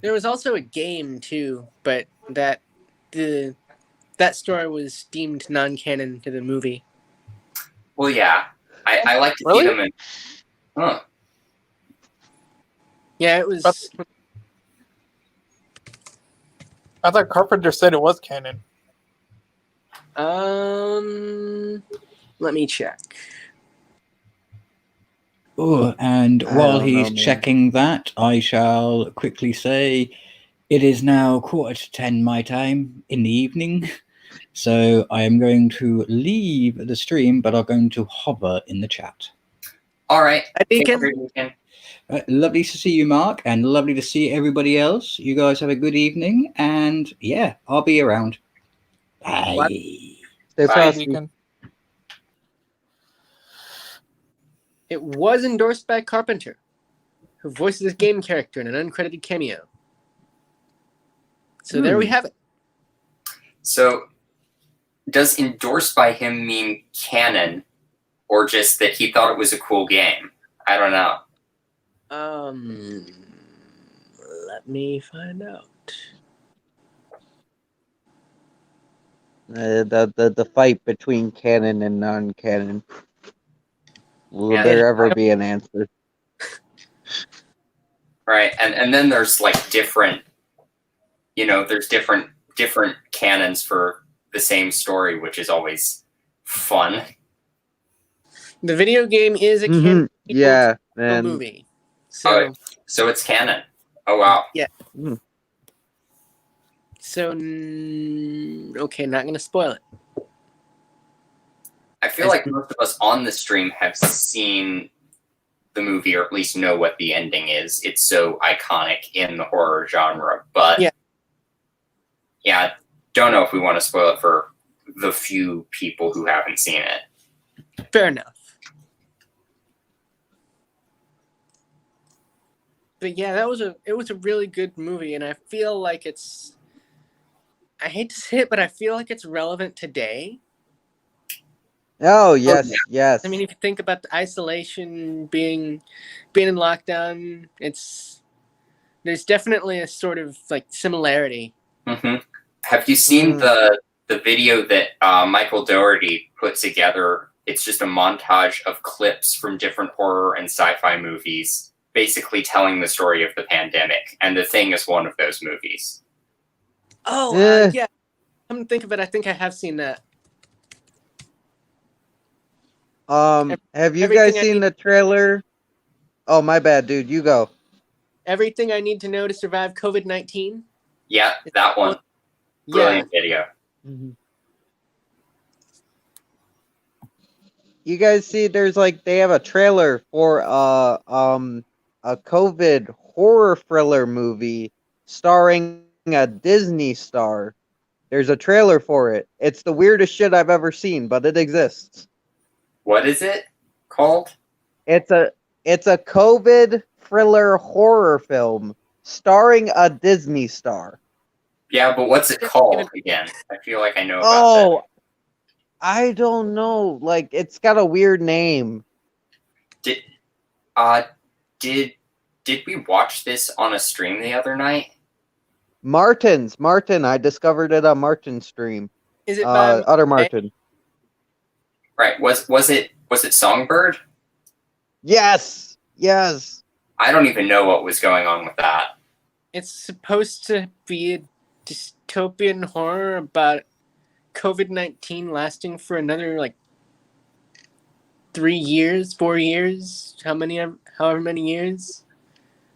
There was also a game too, but that story was deemed non-canon to the movie. Well, yeah, I like to Really? see them in. Huh. Yeah, it was. I thought Carpenter said it was canon. Let me check. Oh, and I while don't know, he's man. checking that, I shall quickly say it is now 9:45 my time in the evening. So I am going to leave the stream, but I'm going to hover in the chat. All right. Hi, Deacon. Deacon. Lovely to see you, Mark, and lovely to see everybody else. You guys have a good evening, and yeah, I'll be around. Bye. What? Stay Bye, frosty. Deacon. It was endorsed by Carpenter, who voices his game character in an uncredited cameo. So there we have it. So, does endorsed by him mean canon, or just that he thought it was a cool game? I don't know. Let me find out. The fight between canon and non-canon. Will Yeah. there ever be an answer? Right, and then there's like different, there's different canons for the same story, which is always fun. The video game is a canon Yeah, to the and movie. So, So it's canon. Oh wow. Yeah. Mm. So, okay, not gonna spoil it. I feel like most of us on the stream have seen the movie, or at least know what the ending is. It's so iconic in the horror genre, but yeah, don't know if we want to spoil it for the few people who haven't seen it. Fair enough. But yeah, it was a really good movie, and I feel like I hate to say it, but I feel like it's relevant today. oh yes, yes. I mean, if you think about the isolation, being in lockdown, there's definitely a sort of like similarity. Mm-hmm. Have you seen the video that Michael Dougherty put together? It's just a montage of clips from different horror and sci-fi movies, basically telling the story of the pandemic, and The Thing is one of those movies. Oh, yeah. Come to think of it, I think I have seen that. Have you guys seen the trailer? Oh, my bad, dude. You go. Everything I Need to Know to Survive COVID-19? Yeah, that one. Brilliant video. You guys see they have a trailer for a COVID horror thriller movie starring a Disney star. There's a trailer for it. It's the weirdest shit I've ever seen, but it exists. What is it called? It's a COVID thriller horror film starring a Disney star. Yeah, but what's it called again? I feel like I know about that. I don't know. Like, it's got a weird name. Did we watch this on a stream the other night? Martin. I discovered it on Martin's stream. Is it by Utter Martin? Right. Was it Songbird? Yes. I don't even know what was going on with that. It's supposed to be a dystopian horror about COVID-19 lasting for another 3 years, 4 years, however many years.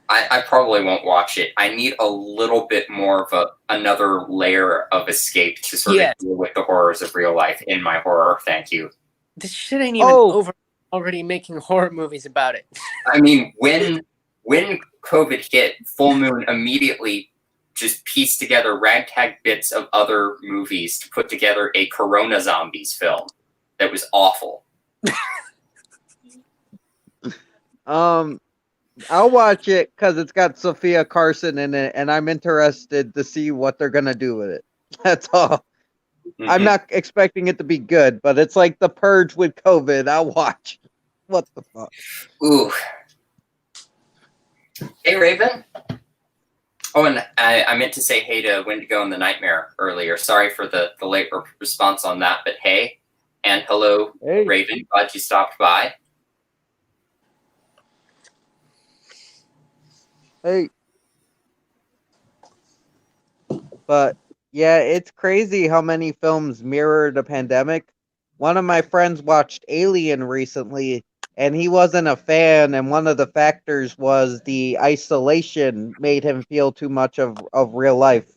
I probably won't watch it. I need a little bit more of another layer of escape to sort of deal with the horrors of real life in my horror. Thank you. This shit ain't even over. Already making horror movies about it. I mean, when COVID hit, Full Moon immediately just pieced together ragtag bits of other movies to put together a Corona Zombies film that was awful. I'll watch it because it's got Sophia Carson in it, and I'm interested to see what they're gonna do with it. That's all. I'm not expecting it to be good, but it's like The Purge with COVID. I'll watch. What the fuck? Ooh. Hey, Raven. Oh, and I meant to say hey to Wendigo and the Nightmare earlier. Sorry for the late response on that, but hey. And hello, Hey. Raven. Glad you stopped by. Hey. But yeah, it's crazy how many films mirror the pandemic. One of my friends watched Alien recently, and he wasn't a fan, and one of the factors was the isolation made him feel too much of real life.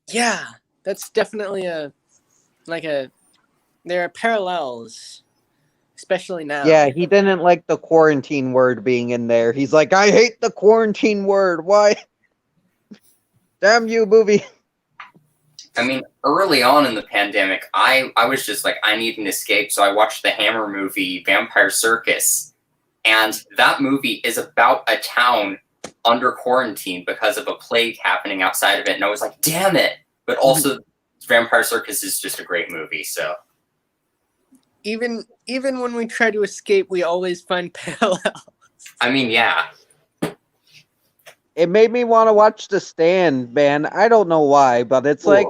Yeah, that's definitely there are parallels, especially now. Yeah, he didn't like the quarantine word being in there. He's like, I hate the quarantine word. Why? Damn you, movie. I mean, early on in the pandemic, I was just like, I need an escape, so I watched the Hammer movie, Vampire Circus. And that movie is about a town under quarantine because of a plague happening outside of it. And I was like, damn it. But also, Vampire Circus is just a great movie, so. Even when we try to escape, we always find parallels. I mean, yeah. It made me want to watch The Stand, man. I don't know why, but it's like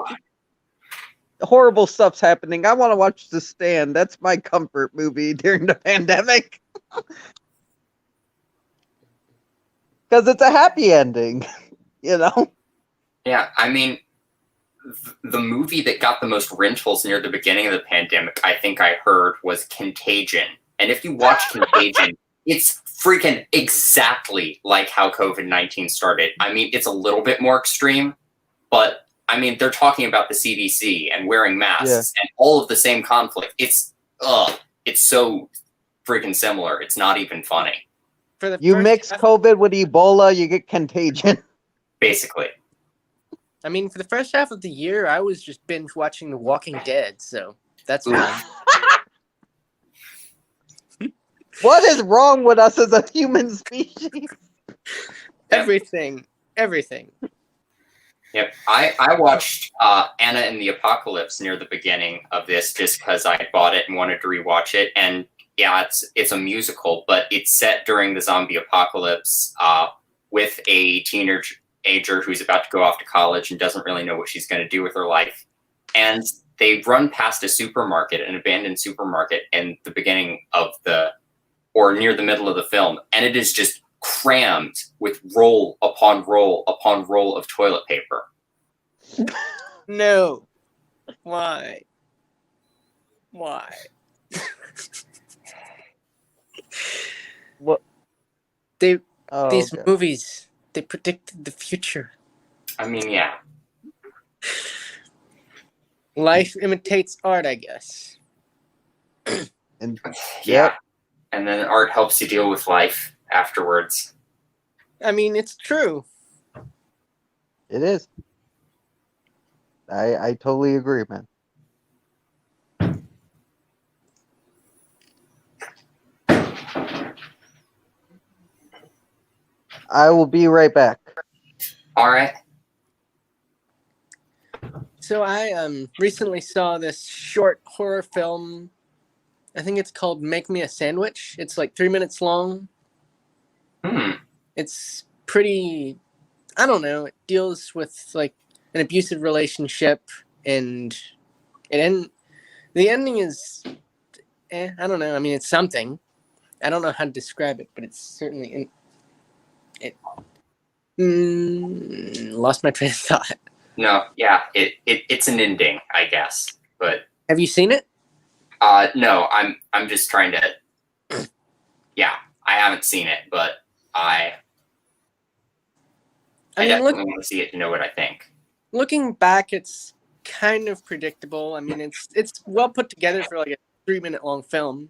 horrible stuff's happening. I want to watch The Stand. That's my comfort movie during the pandemic. Because it's a happy ending, you know? Yeah, I mean, the movie that got the most rentals near the beginning of the pandemic, I think I heard, was Contagion. And if you watch Contagion, it's freaking exactly like how COVID-19 started. I mean, it's a little bit more extreme, but I mean, they're talking about the CDC and wearing masks and all of the same conflict. It's so freaking similar. It's not even funny. You mix COVID with Ebola, you get Contagion. Basically. I mean, for the first half of the year, I was just binge watching The Walking Dead, so that's fun. What is wrong with us as a human species? Everything. Yep, I watched Anna and the Apocalypse near the beginning of this just because I bought it and wanted to rewatch it. And yeah, it's a musical, but it's set during the zombie apocalypse with a teenager who's about to go off to college and doesn't really know what she's going to do with her life. And they run past a supermarket, an abandoned supermarket, in the beginning of or near the middle of the film, and it is just crammed with roll upon roll upon roll of toilet paper. No. Why? What? These movies, they predicted the future. I mean, yeah. Life imitates art, I guess. Yeah. And then art helps you deal with life afterwards. I mean, it's true. It is. I totally agree, man. I will be right back. All right. So I recently saw this short horror film. I think it's called Make Me a Sandwich. It's like 3 minutes long. It's pretty, I don't know, it deals with like an abusive relationship, and the ending is, I don't know. I mean, it's something. I don't know how to describe it, but it's certainly lost my train of thought. No, yeah, it's an ending, I guess. But have you seen it? No, I'm just trying to. Yeah, I haven't seen it, but I definitely want to see it to know what I think. Looking back, it's kind of predictable. I mean, it's well put together for like a 3 minute long film.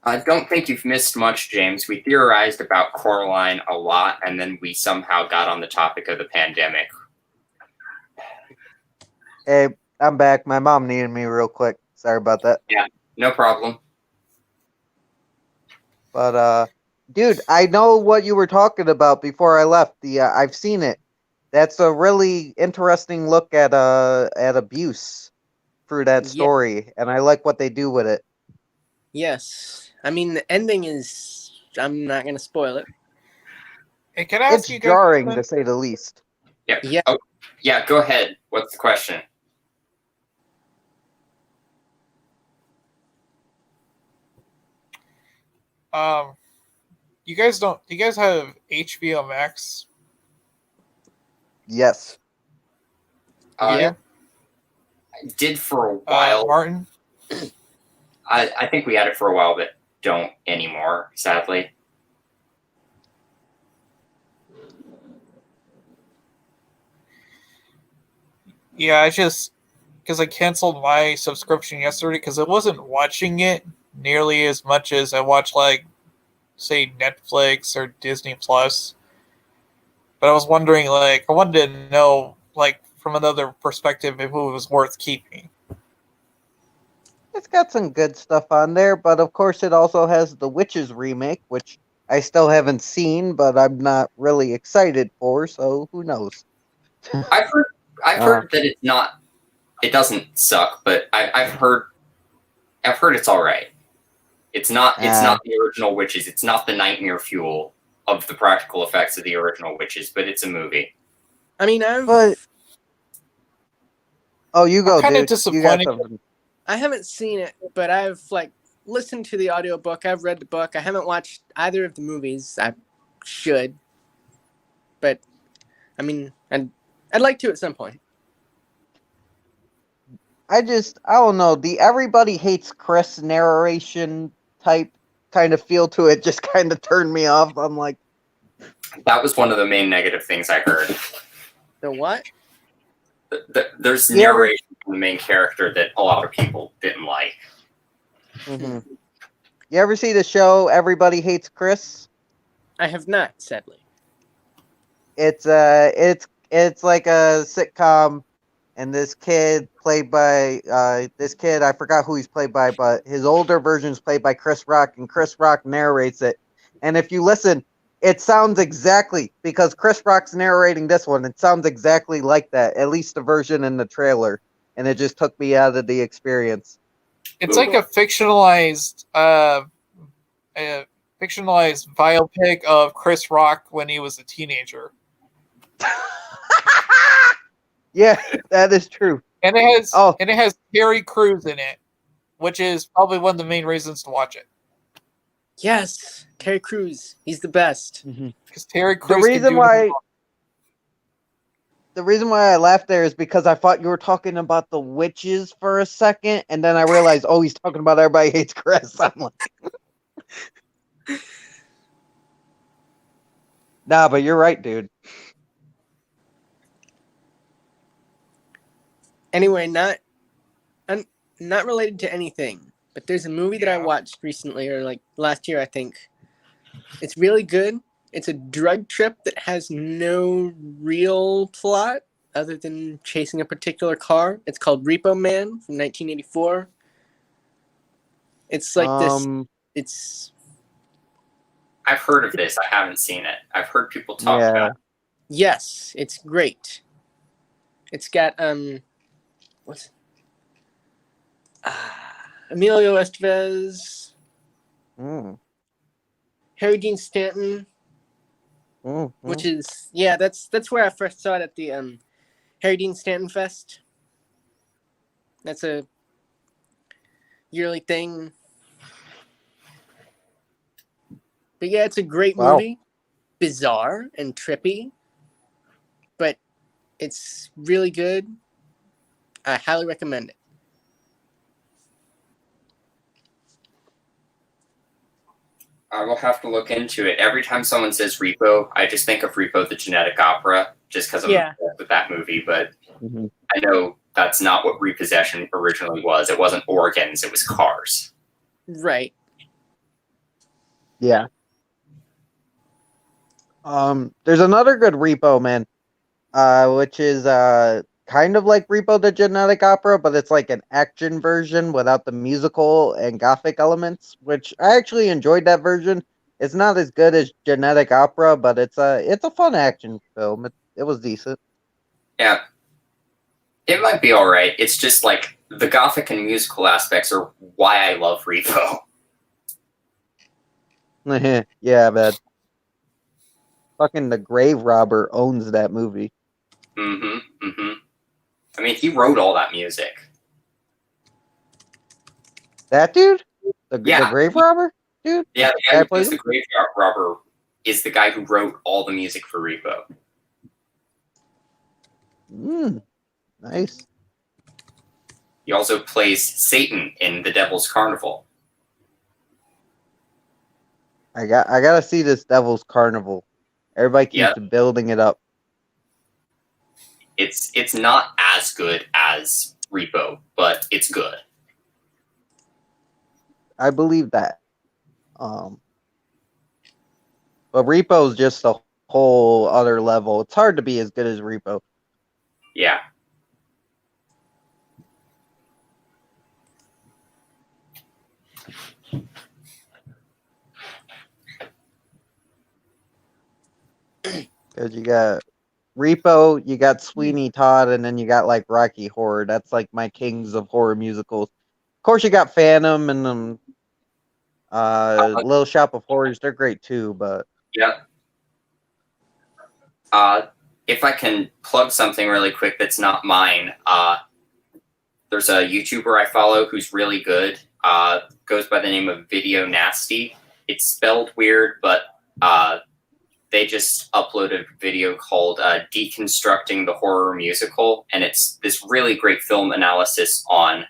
I don't think you've missed much, James. We theorized about Coraline a lot, and then we somehow got on the topic of the pandemic. Hey, I'm back. My mom needed me real quick. Sorry about that. Yeah, no problem. But dude, I know what you were talking about before I left. I've seen it. that's a really interesting look at abuse through that Yeah. story, and I like what they do with it. Yes. I mean, the ending is. I'm not going to spoil it. Hey, can I ask It's you guys jarring something? to say the least. Yeah. Yeah. Oh, yeah. Go ahead. What's the question? You guys don't. You guys have HBO Max? Yes. Yeah. I did for a while. Martin. I think we had it for a while, but don't anymore, sadly. Yeah, I just because I canceled my subscription yesterday because I wasn't watching it nearly as much as I watch, like, say, Netflix or Disney Plus. But I was wondering, like, I wanted to know, like, from another perspective, if it was worth keeping. It's got some good stuff on there, but of course it also has the Witches remake, which I still haven't seen, but I'm not really excited for, so who knows? I've heard that it's not. It doesn't suck, but I've heard it's all right. It's not the original Witches. It's not the nightmare fuel of the practical effects of the original Witches, but it's a movie. I mean, But oh, you go, kinda dude. You got disappointed. something. I haven't seen it, but I've like listened to the audiobook. I've read the book. I haven't watched either of the movies. I should, but I mean, I'd like to at some point. I don't know. The everybody hates Chris narration type kind of feel to it just kind of turned me off. I'm like, That was one of the main negative things I heard. The what? There's You ever- narration from the main character that a lot of people didn't like. you ever see the show Everybody Hates Chris? I have not, sadly. It's like a sitcom, and this kid played by I forgot who he's played by, but his older version is played by Chris Rock, and Chris Rock narrates it. And if you listen, it sounds exactly, because Chris Rock's narrating this one, it sounds exactly like that, at least the version in the trailer, and it just took me out of the experience. It's like a fictionalized biopic of Chris Rock when he was a teenager. Yeah, that is true. And it has Terry Crews in it, which is probably one of the main reasons to watch it. Yes, Terry Crews. He's the best. Because Terry The Crews reason why I laughed there is because I thought you were talking about the witches for a second, and then I realized, oh, he's talking about Everybody Hates Chris. I'm like, nah, but you're right, dude. Anyway, not related to anything, but there's a movie that I watched recently, or like last year, I think. It's really good. It's a drug trip that has no real plot other than chasing a particular car. It's called Repo Man from 1984. It's like this. It's. I've heard of this. I haven't seen it. I've heard people talk about it. Yes, it's great. It's got what's Emilio Estevez, Harry Dean Stanton, which is that's where I first saw it, at the Harry Dean Stanton Fest. That's a yearly thing. But yeah, it's a great movie. Bizarre and trippy, but it's really good. I highly recommend it. I will have to look into it. Every time someone says Repo, I just think of Repo the Genetic Opera, just because I'm obsessed with that movie. But I know that's not what Repossession originally was. It wasn't organs, it was cars. Right. Yeah. There's another good Repo Man, which is kind of like Repo the Genetic Opera, but it's like an action version without the musical and gothic elements, which I actually enjoyed that version. It's not as good as Genetic Opera, but it's a fun action film. It was decent. Yeah. It might be alright. It's just like the gothic and musical aspects are why I love Repo. Yeah, man. Fucking the Grave Robber owns that movie. Mm-hmm. Mm-hmm. I mean, he wrote all that music. That dude? The Yeah. Grave Robber? Dude? Yeah, the guy Guy who plays plays the him? Grave Robber is the guy who wrote all the music for Repo. Nice. He also plays Satan in The Devil's Carnival. I gotta see this Devil's Carnival. Everybody keeps Yep. building it up. It's not as good as Repo, but it's good. I believe that. But Repo's just a whole other level. It's hard to be as good as Repo. Yeah. Because you got Repo, you got Sweeney Todd, and then you got like Rocky Horror. That's like my kings of horror musicals. Of course, you got Phantom and Little Shop of Horrors. They're great too, but Yep. If I can plug something really quick that's not mine, there's a YouTuber I follow who's really good. Goes by the name of Video Nasty. It's spelled weird, but they just uploaded a video called Deconstructing the Horror Musical, and it's this really great film analysis on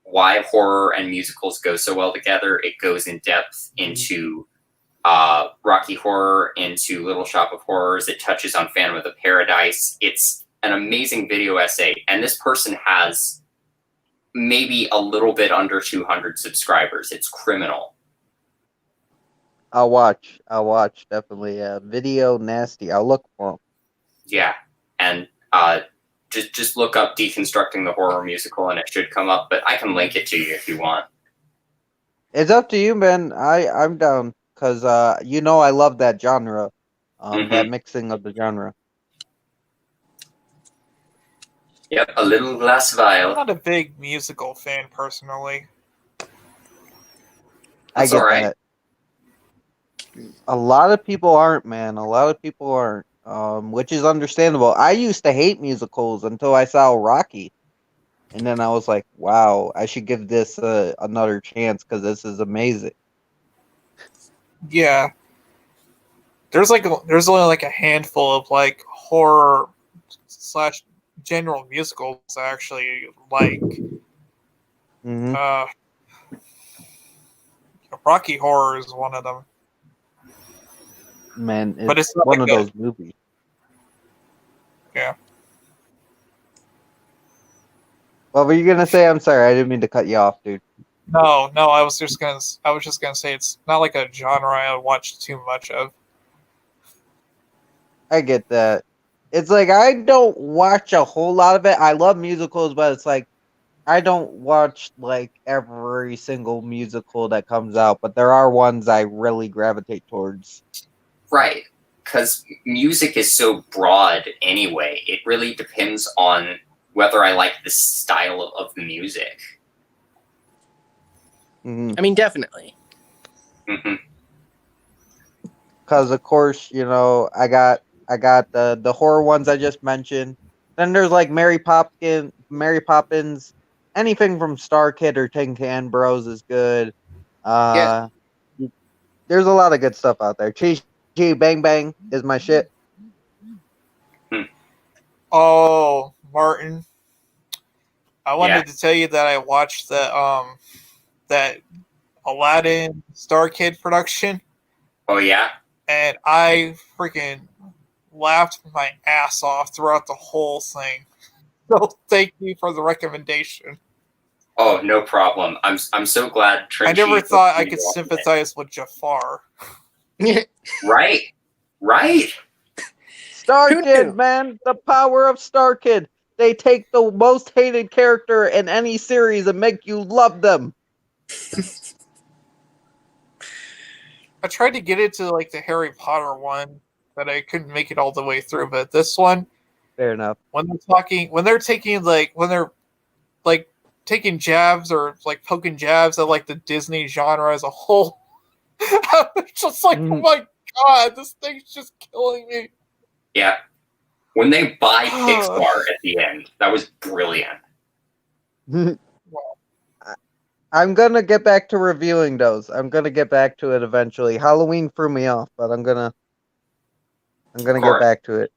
why horror and musicals go so well together. It goes in depth into Rocky Horror, into Little Shop of Horrors. It touches on Phantom of the Paradise. It's an amazing video essay, and this person has maybe a little bit under 200 subscribers. It's criminal. I'll watch definitely. Video Nasty. I'll look for them. Yeah, and just look up Deconstructing the Horror Musical, and it should come up. But I can link it to you if you want. It's up to you, man. I'm down because I love that genre, that mixing of the genre. Yep, a little glass I'm vial. not a big musical fan personally. I That's get all right. that. A lot of people aren't, man. A lot of people aren't, which is understandable. I used to hate musicals until I saw Rocky, and then I was like, "Wow, I should give this another chance because this is amazing." Yeah. There's only like a handful of like horror / general musicals I actually like. hmm Rocky Horror is one of them. Man, But it's not one like of those movies. Yeah. What were you gonna say? I'm sorry, I didn't mean to cut you off, dude. No, I was just gonna say it's not like a genre I watch too much of. I get that. It's like I don't watch a whole lot of it. I love musicals, but it's like I don't watch like every single musical that comes out, but there are ones I really gravitate towards. Right, because music is so broad anyway. It really depends on whether I like the style of the music. Mm-hmm. I mean, definitely. Because of course, I got the horror ones I just mentioned. Then there's like Mary Poppins, anything from Star Kid or Tin Can Bros is good. Yeah. There's a lot of good stuff out there. Cheese Bang Bang is my shit. Oh, Martin. I wanted to tell you that I watched that Aladdin Star Kid production. Oh yeah? And I freaking laughed my ass off throughout the whole thing. So thank you for the recommendation. Oh, no problem. I'm so glad Trenchy. I never thought I could sympathize with Jafar. Right. Star Who Kid, knew? man, the power of Star Kid. They take the most hated character in any series and make you love them. I tried to get into like the Harry Potter one, that I couldn't make it all the way through. But this one, Fair enough. when they're taking taking jabs or like poking jabs at like the Disney genre as a whole, it's just like, oh my god, this thing's just killing me. Yeah. When they buy Pixar at the end, that was brilliant. I'm gonna get back to reviewing those. I'm gonna get back to it eventually. Halloween threw me off, but I'm gonna get back to it.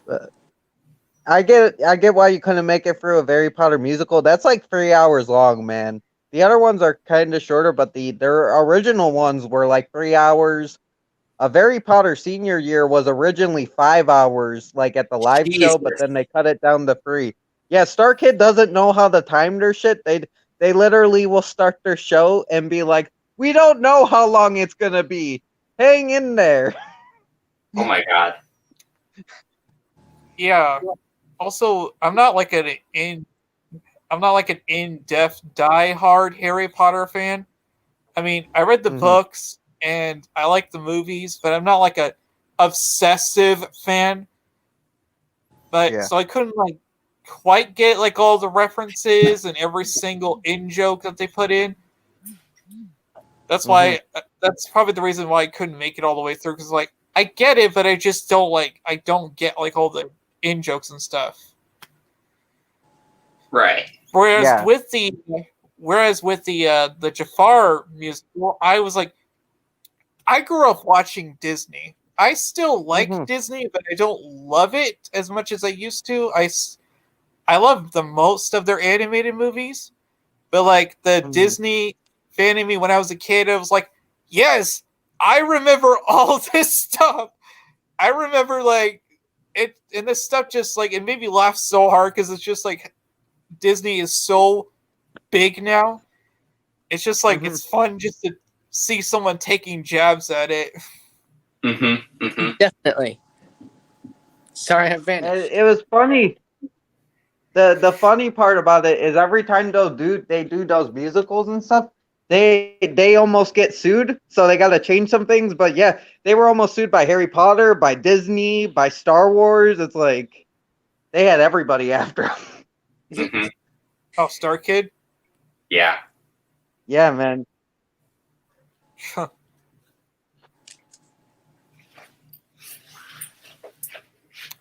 But I get why you couldn't make it through a Harry Potter musical. That's like 3 hours long, man. The other ones are kind of shorter, but their original ones were like 3 hours. A Harry Potter senior year was originally 5 hours, like at the live show, but then they cut it down to 3. Yeah, Star Kid doesn't know how to time their shit. They literally will start their show and be like, "We don't know how long it's gonna be. Hang in there." Oh my god. Yeah. Also, I'm not like an in-depth die-hard Harry Potter fan. I mean, I read the books and I like the movies, but I'm not like a obsessive fan. But so I couldn't like quite get like all the references and every single in joke that they put in. That's why that's probably the reason why I couldn't make it all the way through, because like I get it, but I just don't get like all the in jokes and stuff. Right. Whereas with the Jafar musical, I was like, I grew up watching Disney. I still like Disney, but I don't love it as much as I used to. I love the most of their animated movies, but like the Disney fan in me when I was a kid, I was like, yes, I remember all this stuff. I remember like it, and this stuff just like it made me laugh so hard because it's just like Disney is so big now. It's just like it's fun just to see someone taking jabs at it. Definitely. Sorry, I vanished. It was funny. The funny part about it is every time they do those musicals and stuff, they almost get sued, so they got to change some things. But yeah, they were almost sued by Harry Potter, by Disney, by Star Wars. It's like they had everybody after them. Oh, Star Kid? Yeah. Yeah, man.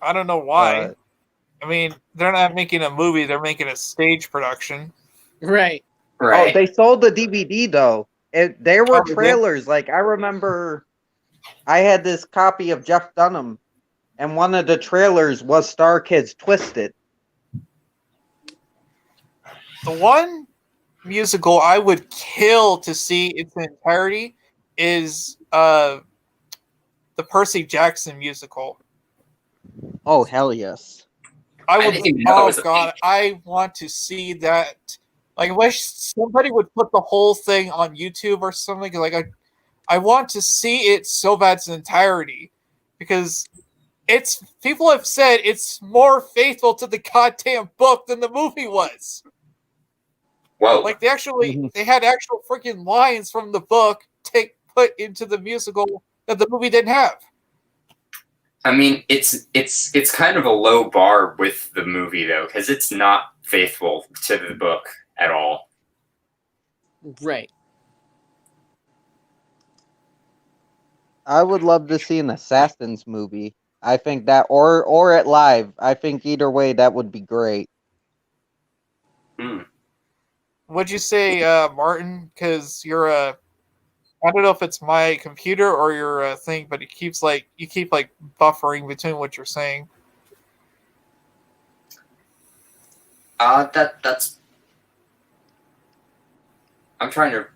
I don't know why. I mean, they're not making a movie; they're making a stage production. Right. Oh, they sold the DVD though. There were trailers. Like I remember, I had this copy of Jeff Dunham, and one of the trailers was Star Kids Twisted. The one musical I would kill to see its entirety is the Percy Jackson musical. Oh hell yes! I want to see that. Like, I wish somebody would put the whole thing on YouTube or something. Like, I want to see it so bad its entirety, because people have said it's more faithful to the goddamn book than the movie was. Whoa! Like they had actual freaking lines from the book put into the musical that the movie didn't have. I mean, it's kind of a low bar with the movie though, because it's not faithful to the book at all. Right. I would love to see an Assassins movie. I think that, or at live. I think either way that would be great. What'd you say, Martin? Because you're a I don't know if it's my computer or your thing, but you keep buffering between what you're saying. That's. I'm trying to.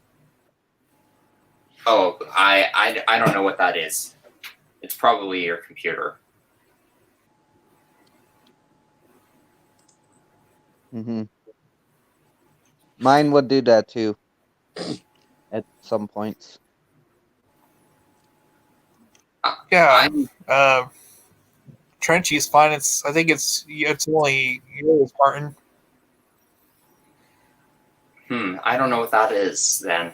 Oh, I don't know what that is. It's probably your computer. Mine would do that too. At some points. Yeah. Trenchy's fine. I think it's only yours, Martin. I don't know what that is then.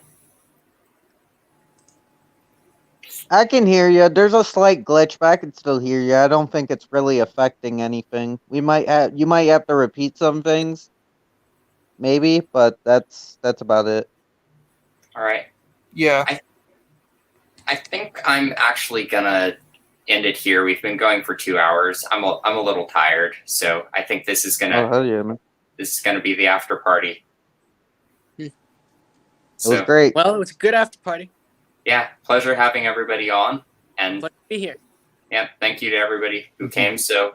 I can hear you. There's a slight glitch, but I can still hear you. I don't think it's really affecting anything. You might have to repeat some things, maybe, but that's about it. All right. Yeah. I think I'm actually gonna end it here. We've been going for 2 hours. I'm a little tired, so I think this is Oh gonna hell yeah, man! be the after party. It So was great. Well, it was a good after party. yeah, pleasure having everybody on, and Pleasure to be here. yeah, thank you to everybody who Mhm. came. So,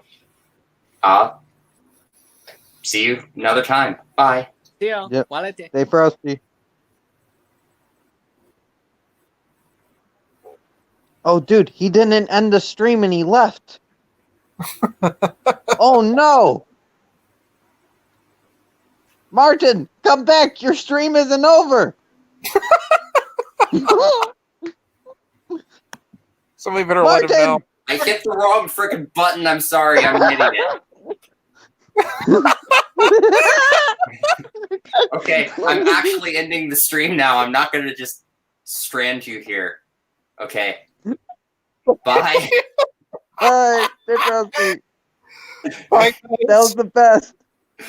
see you another time. Bye. See y'all. Yep. Walete. Stay frosty. Oh, dude, he didn't end the stream and he left. Oh no! Martin, come back! Your stream isn't over. Somebody better let him know. Martin! I hit the wrong freaking button. I'm sorry. I'm hitting it. Okay, I'm actually ending the stream now. I'm not gonna just strand you here. Okay. Bye. Alright, stay frosty. Bye, guys. That was the best.